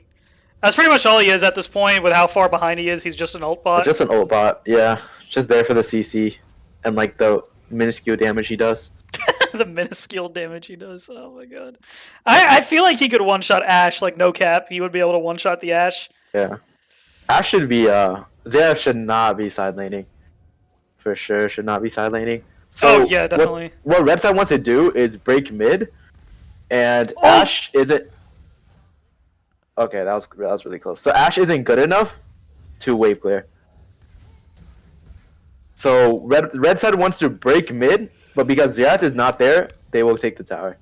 A: that's pretty much all he is at this point with how far behind he is. He's just an ult bot.
B: Just an ult bot, yeah. Just there for the CC and like the minuscule damage he does.
A: The minuscule damage he does. Oh my god. I feel like he could one-shot Ashe, like no cap. He would be able to one-shot the Ashe.
B: Yeah. Ashe should be, Xerath should not be side laning. For sure, should not be side laning. So
A: oh yeah, definitely.
B: What Red Side wants to do is break mid, and
A: Oh!
B: Ashe isn't. Okay, that was really close. So Ashe isn't good enough to wave clear. So Red Side wants to break mid, but because Xerath is not there, they will take the tower.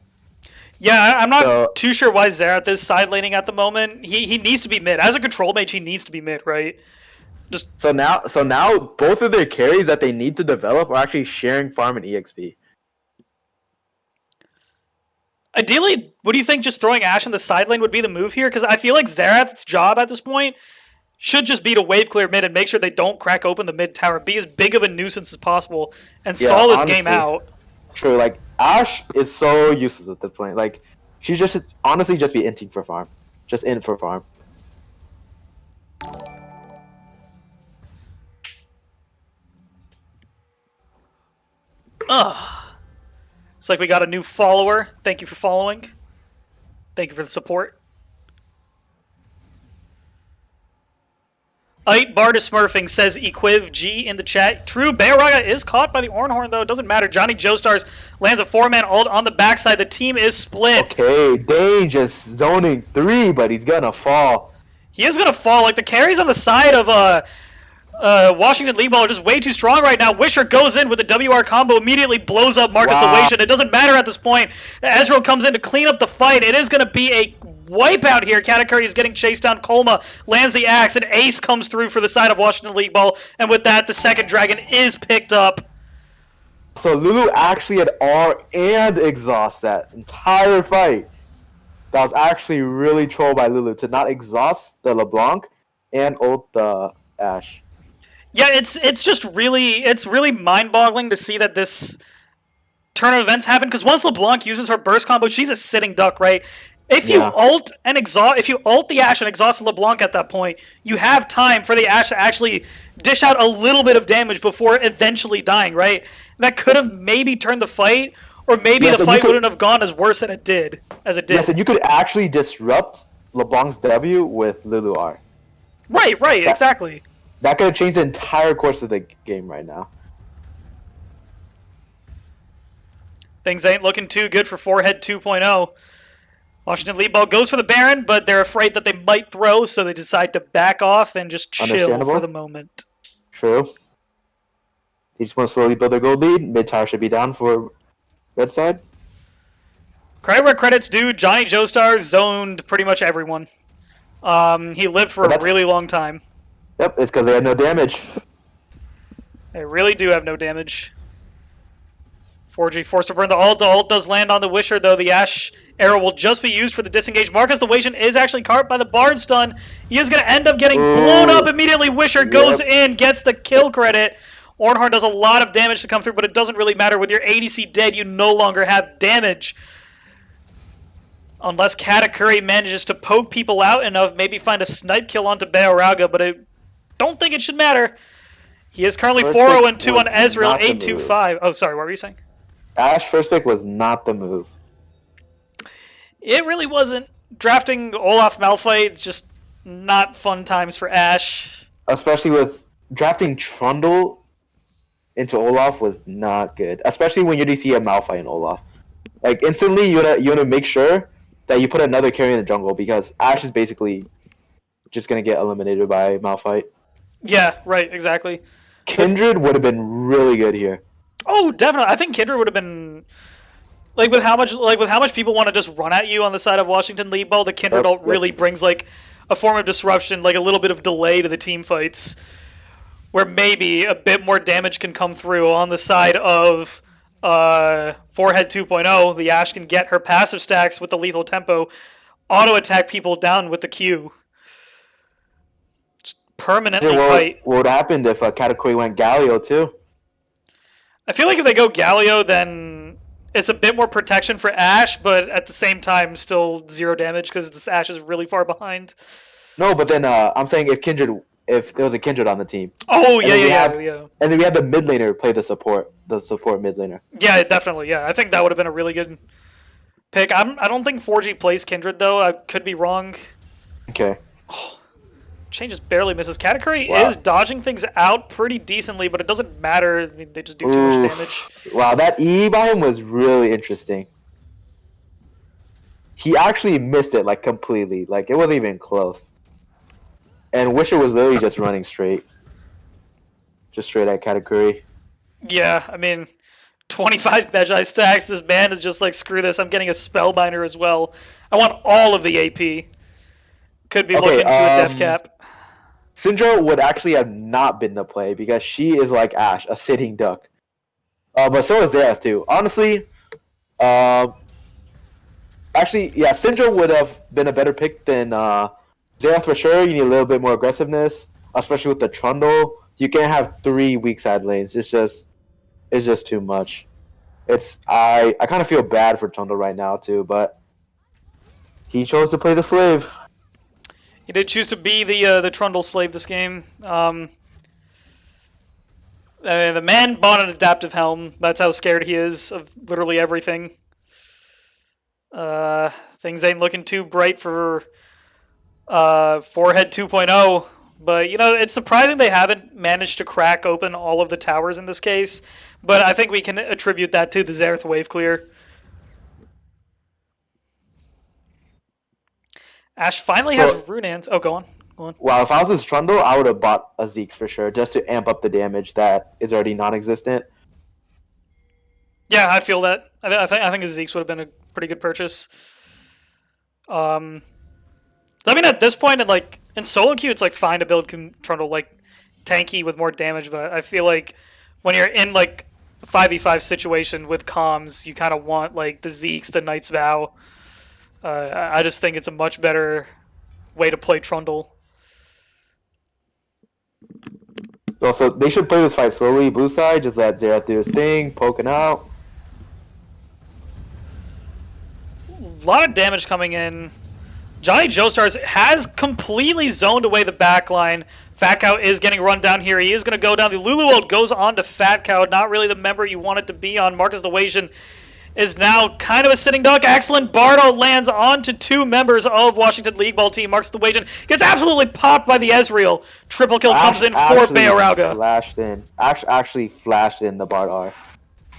A: Yeah, I'm not too sure why Xerath is side laning at the moment. He needs to be mid. As a control mage, he needs to be mid, right?
B: So now both of their carries that they need to develop are actually sharing farm and EXP.
A: Ideally, what do you think just throwing Ashe in the side lane would be the move here? Because I feel like Xerath's job at this point should just be to wave clear mid and make sure they don't crack open the mid tower, be as big of a nuisance as possible, and stall this game out.
B: True, like Ashe is so useless at this point. Like she just honestly just be inting for farm. Just in for farm.
A: It's like we got a new follower. Thank you for following. Thank you for the support. Bard is smurfing, says Equiv G in the chat. True, Bayoraga is caught by the Ornhorn, though. It doesn't matter. Johnny Joestars lands a 4-man ult on the backside. The team is split.
B: Okay, Dane just zoning 3, but he's gonna fall.
A: He is going to fall. Like, the carries on the side of Washington LeagueBall are just way too strong right now. Wisher goes in with a WR combo, immediately blows up Marcus Lewasian. It doesn't matter at this point. Ezreal comes in to clean up the fight. It is going to be a wipeout here. Katakuri is getting chased down. Kolma lands the axe, and Ace comes through for the side of Washington LeagueBall. And with that, the second dragon is picked up.
B: So Lulu actually had R and exhaust that entire fight. That was actually really trolled by Lulu to not exhaust the LeBlanc and ult the Ashe.
A: Yeah, it's just really mind-boggling to see that this turn of events happen, because once LeBlanc uses her burst combo, she's a sitting duck, right? If you ult the Ashe and exhaust LeBlanc at that point, you have time for the Ashe to actually dish out a little bit of damage before eventually dying, right? That could have maybe turned the fight, or maybe the fight wouldn't have gone as worse than it did.
B: Yes, and you could actually disrupt LeBlanc's W with Lulu R.
A: Right, exactly.
B: That could have changed the entire course of the game right now.
A: Things ain't looking too good for Forehead 2.0. Washington LeagueBall goes for the Baron, but they're afraid that they might throw, so they decide to back off and just chill for the moment.
B: True. They just want to slowly build their gold lead. Mid tower should be down for red side.
A: Credit where credit's due. Johnny Joestar zoned pretty much everyone. He lived for a really long time.
B: Yep, it's because they had no damage.
A: They really do have no damage. 4G forced to burn the ult. The ult does land on the Wisher, though. The Ashe arrow will just be used for the disengage. Marcus Lewasian is actually caught by the Bard stun. He is going to end up getting blown up immediately. Wisher goes in, gets the kill credit. Ornhorn does a lot of damage to come through, but it doesn't really matter. With your ADC dead, you no longer have damage. Unless Katakuri manages to poke people out enough, maybe find a snipe kill onto Bayoraga, but I don't think it should matter. He is currently 4-0-2 on Ezreal, 8-2-5. Oh, sorry, what were you saying?
B: Ashe first pick was not the move.
A: It really wasn't. Drafting Olaf Malphite is just not fun times for Ashe.
B: Especially with drafting Trundle into Olaf was not good, especially when you see a Malphite in Olaf. Like instantly, you wanna make sure that you put another carry in the jungle because Ashe is basically just gonna get eliminated by Malphite.
A: Yeah, right, exactly.
B: Kindred would have been really good here.
A: Oh, definitely. I think Kindred would have been with how much people want to just run at you on the side of Washington LeagueBall. The Kindred ult really brings like a form of disruption, like a little bit of delay to the team fights, where maybe a bit more damage can come through on the side of Forehead 2.0. The Ashe can get her passive stacks with the lethal tempo, auto attack people down with the Q. Just permanently kite.
B: What would happen if Katakuri went Galio too?
A: I feel like if they go Galio, then it's a bit more protection for Ashe, but at the same time, still 0 damage because this Ashe is really far behind.
B: No, but then I'm saying if there was a Kindred on the team.
A: Oh, yeah.
B: And then we had the mid laner play the support mid laner.
A: Yeah, definitely, yeah. I think that would have been a really good pick. I don't think 4G plays Kindred, though. I could be wrong.
B: Okay.
A: Chain just barely misses. Katakuri
B: Wow.
A: is dodging things out pretty decently, but it doesn't matter. I mean, they just do too much damage.
B: Wow, that E by him was really interesting. He actually missed it, like, completely. Like, it wasn't even close. And Wisher was literally just running straight. Just straight at Katakuri.
A: Yeah, I mean, 25 Magi stacks. This man is just like, screw this. I'm getting a Spellbinder as well. I want all of the AP. Could be looking to a death cap.
B: Syndra would actually have not been the play because she is like Ashe, a sitting duck. But so is Xerath too. Honestly, actually, yeah, Syndra would have been a better pick than Xerath for sure. You need a little bit more aggressiveness, especially with the Trundle. You can't have 3 weak side lanes. It's just too much. I kind of feel bad for Trundle right now too, but he chose to play the slave.
A: He did choose to be the Trundle slave this game. The man bought an adaptive helm. That's how scared he is of literally everything. Things ain't looking too bright for Forehead 2.0. But, it's surprising they haven't managed to crack open all of the towers in this case. But I think we can attribute that to the Xerath wave clear. Ashe finally has Runehands. Oh, go on.
B: Well, if I was his Trundle, I would have bought a Zeke's for sure, just to amp up the damage that is already non-existent.
A: Yeah, I feel that. I think a Zeke's would have been a pretty good purchase. I mean, at this point, in solo queue, it's fine to build Trundle tanky with more damage, but I feel like when you're in a 5v5 situation with comms, you kind of want the Zeke's, the Knight's Vow. I just think it's a much better way to play Trundle.
B: Also, they should play this fight slowly. Blue side, just let Xerath do his thing, poking out.
A: A lot of damage coming in. Johnny Joestars has completely zoned away the backline. Fat Cow is getting run down here. He is going to go down. The Lulu ult goes on to Fat Cow. Not really the member you want it to be on. Marcus the Wasian is now kind of a sitting duck. Excellent Bardo lands onto 2 members of Washington LeagueBall team. Marcus the Wasian gets absolutely popped by the Ezreal. Triple kill comes in for Bayorauga.
B: Actually flashed in the Bard.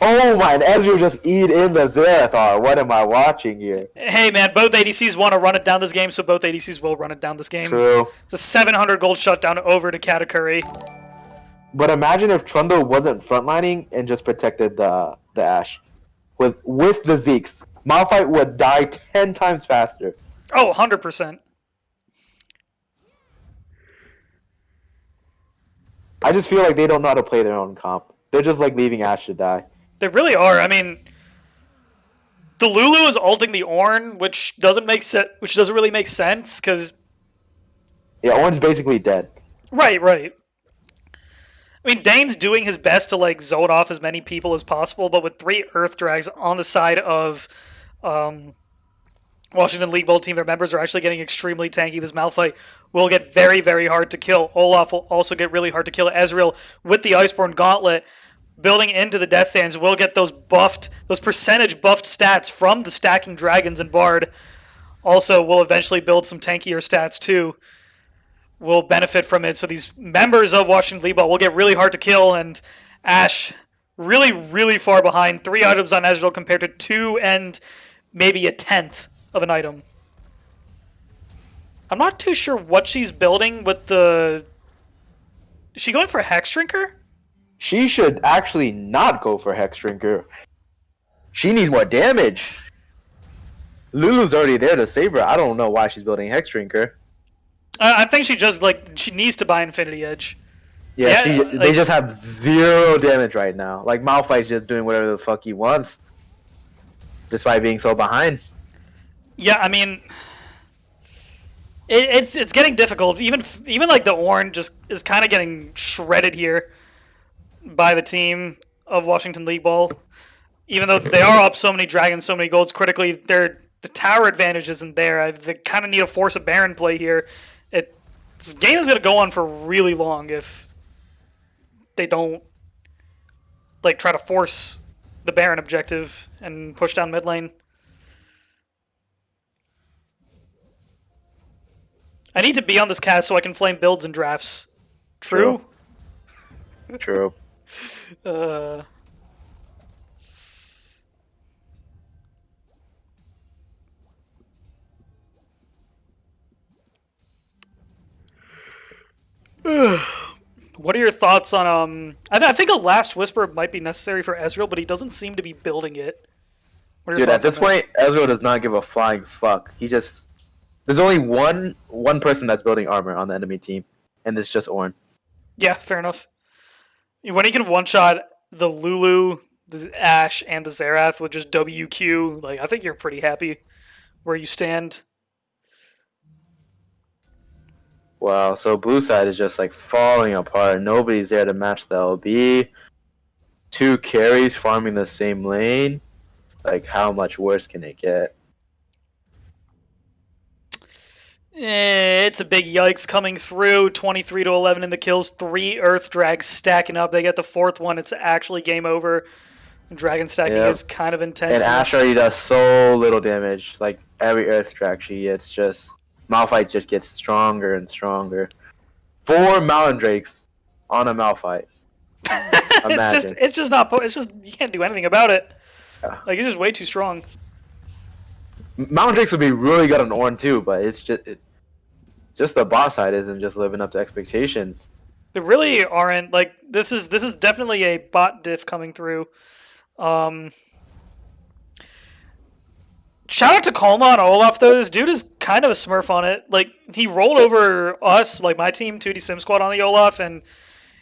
B: Oh my, and Ezreal just eat in the Xerath. What am I watching here?
A: Hey man, both ADCs want to run it down this game, so both ADCs will run it down this game.
B: True.
A: It's a 700 gold shutdown over to Katakuri.
B: But imagine if Trundle wasn't frontlining and just protected the Ashe. With the Zeeks, Malphite would die 10 times faster.
A: Oh, 100%.
B: I just feel like they don't know how to play their own comp. They're just leaving Ashe to die.
A: They really are. I mean, the Lulu is ulting the Ornn, which doesn't really make sense because
B: yeah, Ornn's basically dead.
A: Right. I mean, Dane's doing his best to zone off as many people as possible, but with 3 Earth Drags on the side of Washington LeagueBall team, their members are actually getting extremely tanky. This Malphite will get very, very hard to kill. Olaf will also get really hard to kill. Ezreal with the Iceborne Gauntlet building into the Death Stands will get those percentage buffed stats from the stacking dragons and Bard. Also will eventually build some tankier stats too. Will benefit from it. So these members of Washington LeagueBall will get really hard to kill, and Ash really, really far behind. 3 items on Ezreal compared to 2 and maybe a tenth of an item. I'm not too sure what she's building with the... Is she going for a Hex Drinker?
B: She should actually not go for Hex Drinker. She needs more damage. Lulu's already there to save her. I don't know why she's building Hex Drinker.
A: I think she just, she needs to buy Infinity Edge.
B: Yeah, they just have 0 damage right now. Like, Malphite's just doing whatever the fuck he wants. Despite being so behind.
A: Yeah, I mean... It's getting difficult. Even like the Ornn just is kind of getting shredded here by the team of Washington LeagueBall. Even though they are up so many dragons, so many golds critically, the tower advantage isn't there. They kind of need to force a Baron play here. This game is going to go on for really long if they don't try to force the Baron objective and push down mid lane. I need to be on this cast so I can flame builds and drafts. True?
B: True.
A: What are your thoughts on I think a Last Whisper might be necessary for Ezreal, but he doesn't seem to be building it.
B: Dude, at this point, Ezreal does not give a flying fuck. There's only one person that's building armor on the enemy team, and it's just Ornn.
A: Yeah, fair enough. When he can one-shot the Lulu, the Ashe, and the Xerath with just WQ, I think you're pretty happy where you stand.
B: Wow, so blue side is just falling apart. Nobody's there to match the LB. 2 carries farming the same lane. How much worse can it get?
A: It's a big yikes coming through. 23-11 in the kills. 3 Earth Drags stacking up. They get the 4th one. It's actually game over. Dragon stacking is kind of intense.
B: And Ashe already does so little damage. Every Earth Drag she gets, Malphite just gets stronger and stronger. 4 Mountain Drakes on a Malphite.
A: it's just you can't do anything about it.
B: Yeah.
A: You're just way too strong.
B: Mountain Drakes would be really good on Ornn too, but it's just the boss side isn't just living up to expectations.
A: They really aren't. This is definitely a bot diff coming through. Shout out to Kalma on Olaf though. This dude is kind of a smurf on it. He rolled over us, my team, 2D Sim Squad on the Olaf, and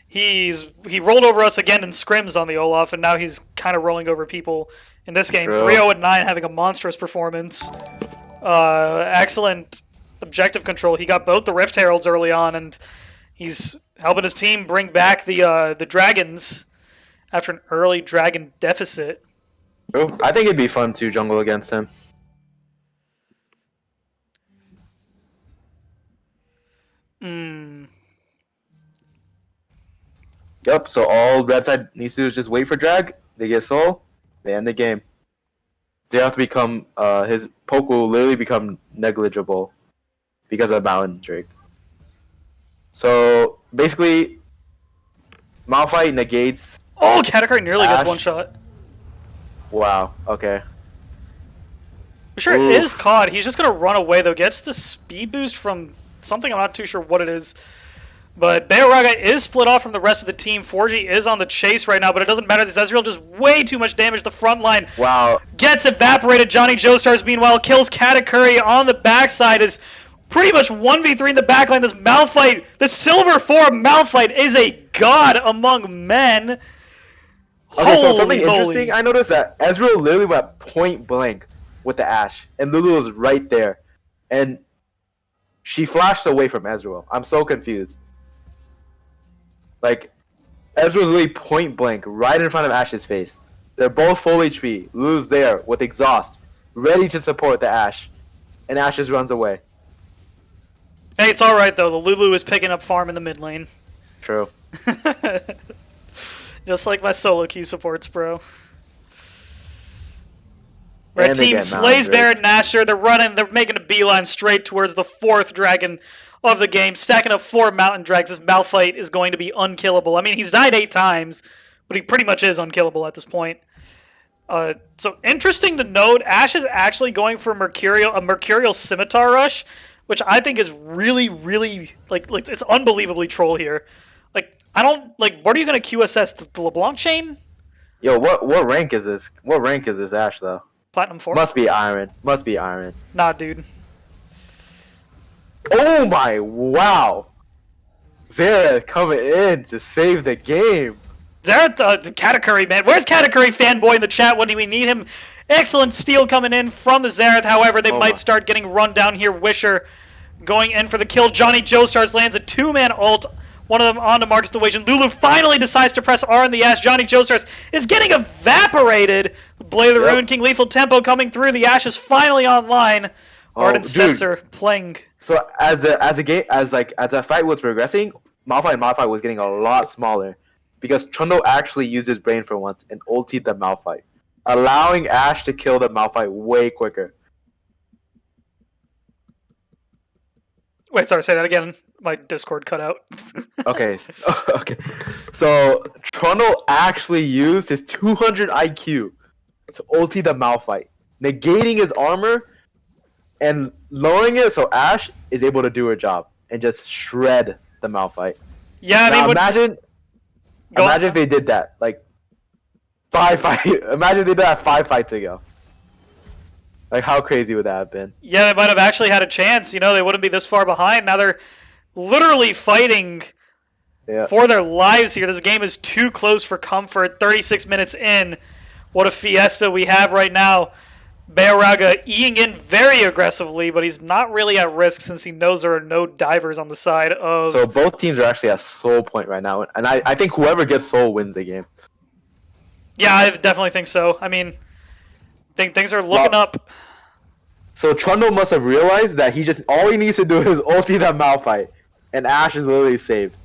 A: he rolled over us again in scrims on the Olaf, and now he's kind of rolling over people in this game. 3-0-9 having a monstrous performance. Excellent objective control. He got both the Rift Heralds early on, and he's helping his team bring back the dragons after an early dragon deficit.
B: Oh, I think it'd be fun to jungle against him. Yep, so all red side needs to do is just wait for drag. They get soul, they end the game. They have to become, his poke will literally become negligible because of Mountain Drake. So, basically, Malphite negates...
A: Oh, Katakari nearly
B: Ashe.
A: gets one shot.
B: Wow, okay.
A: I'm sure it is caught. He's just going to run away, though. Gets the speed boost from something, I'm not too sure what it is. But Bayoraga is split off from the rest of the team. 4G is on the chase right now, but it doesn't matter. This Ezreal just way too much damage. The front line gets evaporated. Johnny Joestars, meanwhile, kills Katakuri on the backside. Is pretty much 1v3 in the backline. This Malphite, the silver form Malphite, is a god among men.
B: Okay, so
A: Holy
B: something
A: moly.
B: interesting, I noticed that Ezreal literally went point blank with the Ashe, and Lulu was right there. And she flashed away from Ezreal. I'm so confused. Ezreal's literally point blank right in front of Ashe's face. They're both full HP. Lulu's there with exhaust, ready to support the Ashe. And Ashe just runs away.
A: Hey, it's alright though. The Lulu is picking up farm in the mid lane.
B: True.
A: Just like my solo queue supports, bro. Red team slays Baron Nashor. They're making a beeline straight towards the 4th dragon of the game, stacking up 4 mountain drags. This Malphite is going to be unkillable. I mean, he's died 8 times, but he pretty much is unkillable at this point. So interesting to note, Ashe is actually going for a Mercurial Scimitar Rush, which I think is really, really like it's unbelievably troll here. Like I don't like. What are you going to QSS the LeBlanc chain?
B: Yo, what rank is this? What rank is this Ashe though?
A: Platinum 4.
B: Must be Iron. Must be Iron.
A: Nah, dude.
B: Oh my! Wow. Zera coming in to save the game.
A: Xerath, the Katakuri, man. Where's Katakuri fanboy in the chat when we need him? Excellent steal coming in from the Xerath. However, they might start getting run down here. Wisher going in for the kill. Johnny Joestars lands a 2-man ult. One of them on to Marcus the Wage. And Lulu finally decides to press R in the Ashe. Johnny Joestars is getting evaporated. Blade of the Rune King lethal tempo coming through. The Ashe is finally online. Arden Sensor playing.
B: So as the fight was progressing, Malphite and Malphite was getting a lot smaller because Trundle actually used his brain for once and ultied the Malphite, allowing Ashe to kill the Malphite way quicker.
A: Wait, sorry, say that again. My Discord cut out.
B: Okay. So Trundle actually used his 200 IQ to ulti the Malphite, negating his armor and lowering it so Ashe is able to do her job and just shred the Malphite.
A: Yeah, I mean,
B: imagine if they did that, like 5 fights. Imagine if they did that 5 fights ago. Like, how crazy would that have been?
A: Yeah, they might have actually had a chance. You know, they wouldn't be this far behind. Now they're literally fighting for their lives here. This game is too close for comfort. 36 minutes in. What a fiesta we have right now. Beoraga eating in very aggressively, but he's not really at risk since he knows there are no divers on the side of...
B: So both teams are actually at soul point right now, and I think whoever gets soul wins the game.
A: Yeah, I definitely think so. I mean, things are looking up.
B: So Trundle must have realized that all he needs to do is ulti that Malphite, and Ashe is literally saved.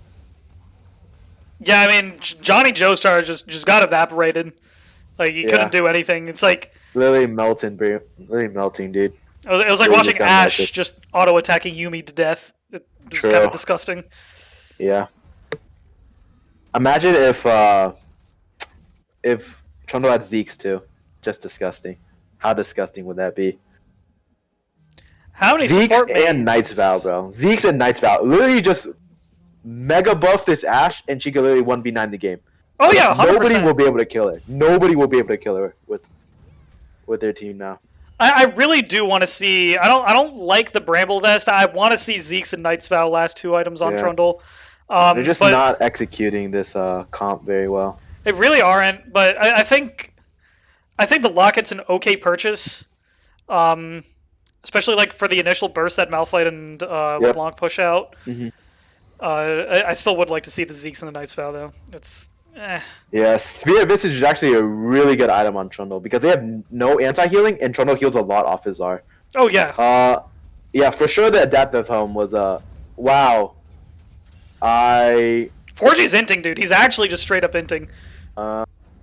A: Yeah, I mean, Johnny Joestar just got evaporated. Like, he couldn't do anything. It's like...
B: Literally melting, bro. Literally melting, dude.
A: It was like watching Ashe just auto-attacking Yuumi to death. It was kind of disgusting.
B: Yeah. Imagine if Trundle had Zeke's too. Just disgusting. How disgusting would that be?
A: How many
B: Zeke's
A: support
B: and Knight's Vow, bro. Zeke's and Knight's Vow. Literally just mega buff this Ashe, and she could literally 1v9 the game.
A: Oh yeah, 100%.
B: Nobody will be able to kill her. Nobody will be able to kill her with their team now.
A: I really do want to see... I don't like the Bramble Vest. I want to see Zeke's and Knight's Vow last 2 items on Trundle.
B: They're just not executing this comp very well.
A: They really aren't, but I think the Locket's an okay purchase. Especially like for the initial burst that Malphite and LeBlanc push out.
B: Mm-hmm.
A: I still would like to see the Zeke's and the Knight's Vow, though. It's...
B: Yeah, Spear of Visage is actually a really good item on Trundle because they have no anti-healing and Trundle heals a lot off his R.
A: Oh yeah.
B: Yeah, for sure the Adaptive Helm was wow.
A: 4G's inting, dude. He's actually just straight up inting.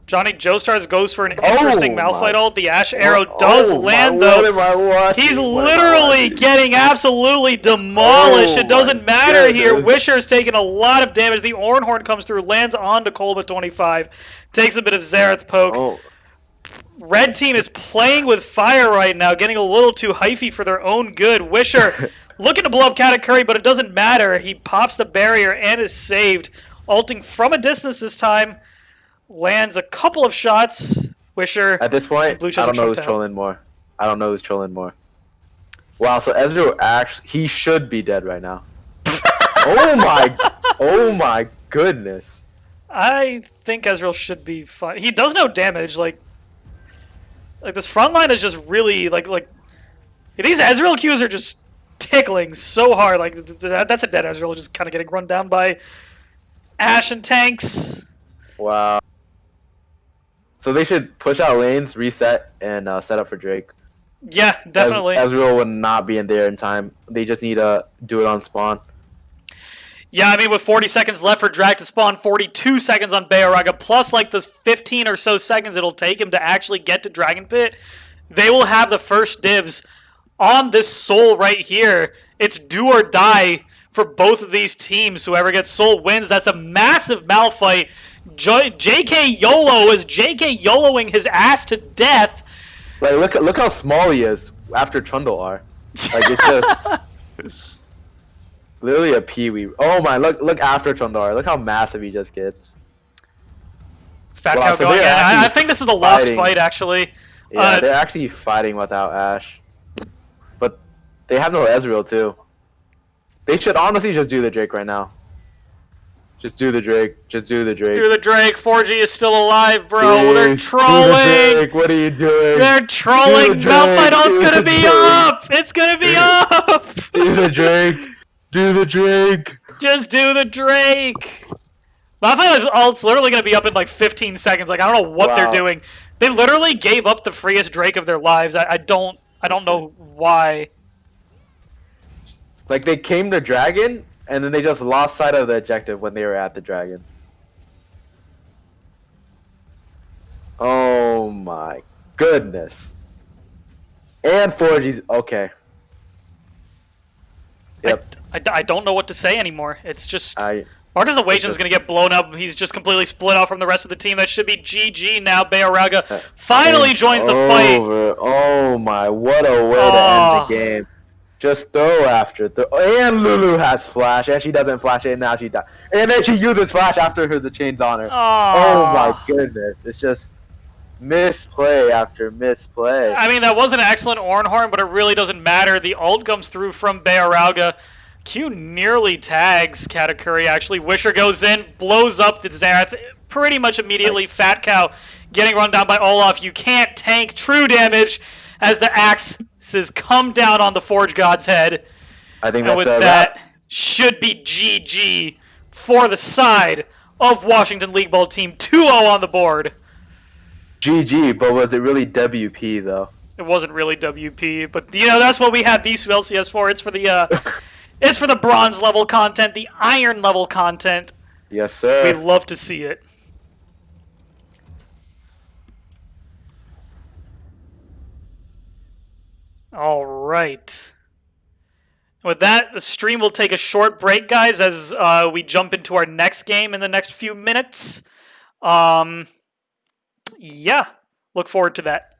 A: Johnny Joestars goes for an interesting Malphite ult. The Ashe arrow does land, though. He's literally getting absolutely demolished. It doesn't matter here. Wisher's taking a lot of damage. The Ornhorn comes through, lands onto Kolba 25. Takes a bit of Xerath poke. Red team is playing with fire right now, getting a little too hyphy for their own good. Wisher looking to blow up Katakuri, but it doesn't matter. He pops the barrier and is saved. Ulting from a distance this time. Lands a couple of shots. Wisher.
B: At this point, I don't know who's trolling more. Wow, so Ezreal actually, he should be dead right now. Oh my goodness.
A: I think Ezreal should be fine. He does no damage. Like this front line is just really like these Ezreal Qs are just tickling so hard. Like that's a dead Ezreal just kind of getting run down by Ashe and tanks.
B: Wow. So they should push out lanes, reset, and set up for Drake.
A: Yeah, definitely.
B: Ezreal would not be in there in time. They just need to do it on spawn.
A: Yeah, I mean, with 40 seconds left for Drake to spawn, 42 seconds on Beoraga, plus like the 15 or so seconds it'll take him to actually get to Dragon Pit, they will have the first dibs on this soul right here. It's do or die for both of these teams. Whoever gets soul wins. That's a massive Malphite JK YOLO is JK YOLOing his ass to death.
B: Like look how small he is after Trundle R. Like it's just literally a peewee. Oh my! Look after Trundle R. Look how massive he just gets.
A: Fat
B: Wow,
A: Cow
B: so
A: going in.
B: they're
A: I
B: actually
A: think this is a lost
B: fighting.
A: fight, actually.
B: Yeah, they're actually fighting without Ashe, but they have no Ezreal too. They should honestly just do the Drake right now. Just do the Drake. Just do the Drake.
A: Do the Drake. 4G is still alive, bro. They're
B: Please,
A: trolling.
B: Do the Drake. What are you doing?
A: They're trolling.
B: Do the
A: Malphite
B: Drake.
A: ult's
B: Do
A: gonna
B: the
A: be
B: Drake.
A: up. It's gonna be up.
B: Do the Drake. Do the Drake.
A: Just do the Drake. Malphite ult's literally gonna be up in like 15 seconds. Like I don't know what they're
B: Wow.
A: doing. They literally gave up the freest Drake of their lives. I don't know why.
B: Like they came to Dragon, and then they just lost sight of the objective when they were at the Dragon. Oh my goodness. And 4G's okay. Yep.
A: I don't know what to say anymore. It's just Marcus the Wajan's
B: just-
A: going to get blown up. He's just completely split off from the rest of the team. That should be GG now. Bayoraga finally joins the fight.
B: Oh my, what a way to end the game. Just throw after throw. And Lulu has flash, and she doesn't flash it, and now she dies. And then she uses flash after the chain's on her. Oh my goodness. It's just misplay after misplay.
A: I mean, that was an excellent Ornhorn, but it really doesn't matter. The ult comes through from Bayoraga. Q nearly tags Katakuri, actually. Wisher goes in, blows up the Xerath pretty much immediately. Fat Cow getting run down by Olaf. You can't tank true damage as the axes come down on the Forge God's head.
B: I think
A: And with that, should be GG for the side of Washington League Ball team. 2-0 on the board.
B: GG, but was it really WP though?
A: It wasn't really WP, but you know that's what we have VCU LCS for. It's for the it's for the bronze level content, the iron level content.
B: Yes, sir.
A: We love to see it. All right. With that, the stream will take a short break, guys, as we jump into our next game in the next few minutes. Yeah, look forward to that.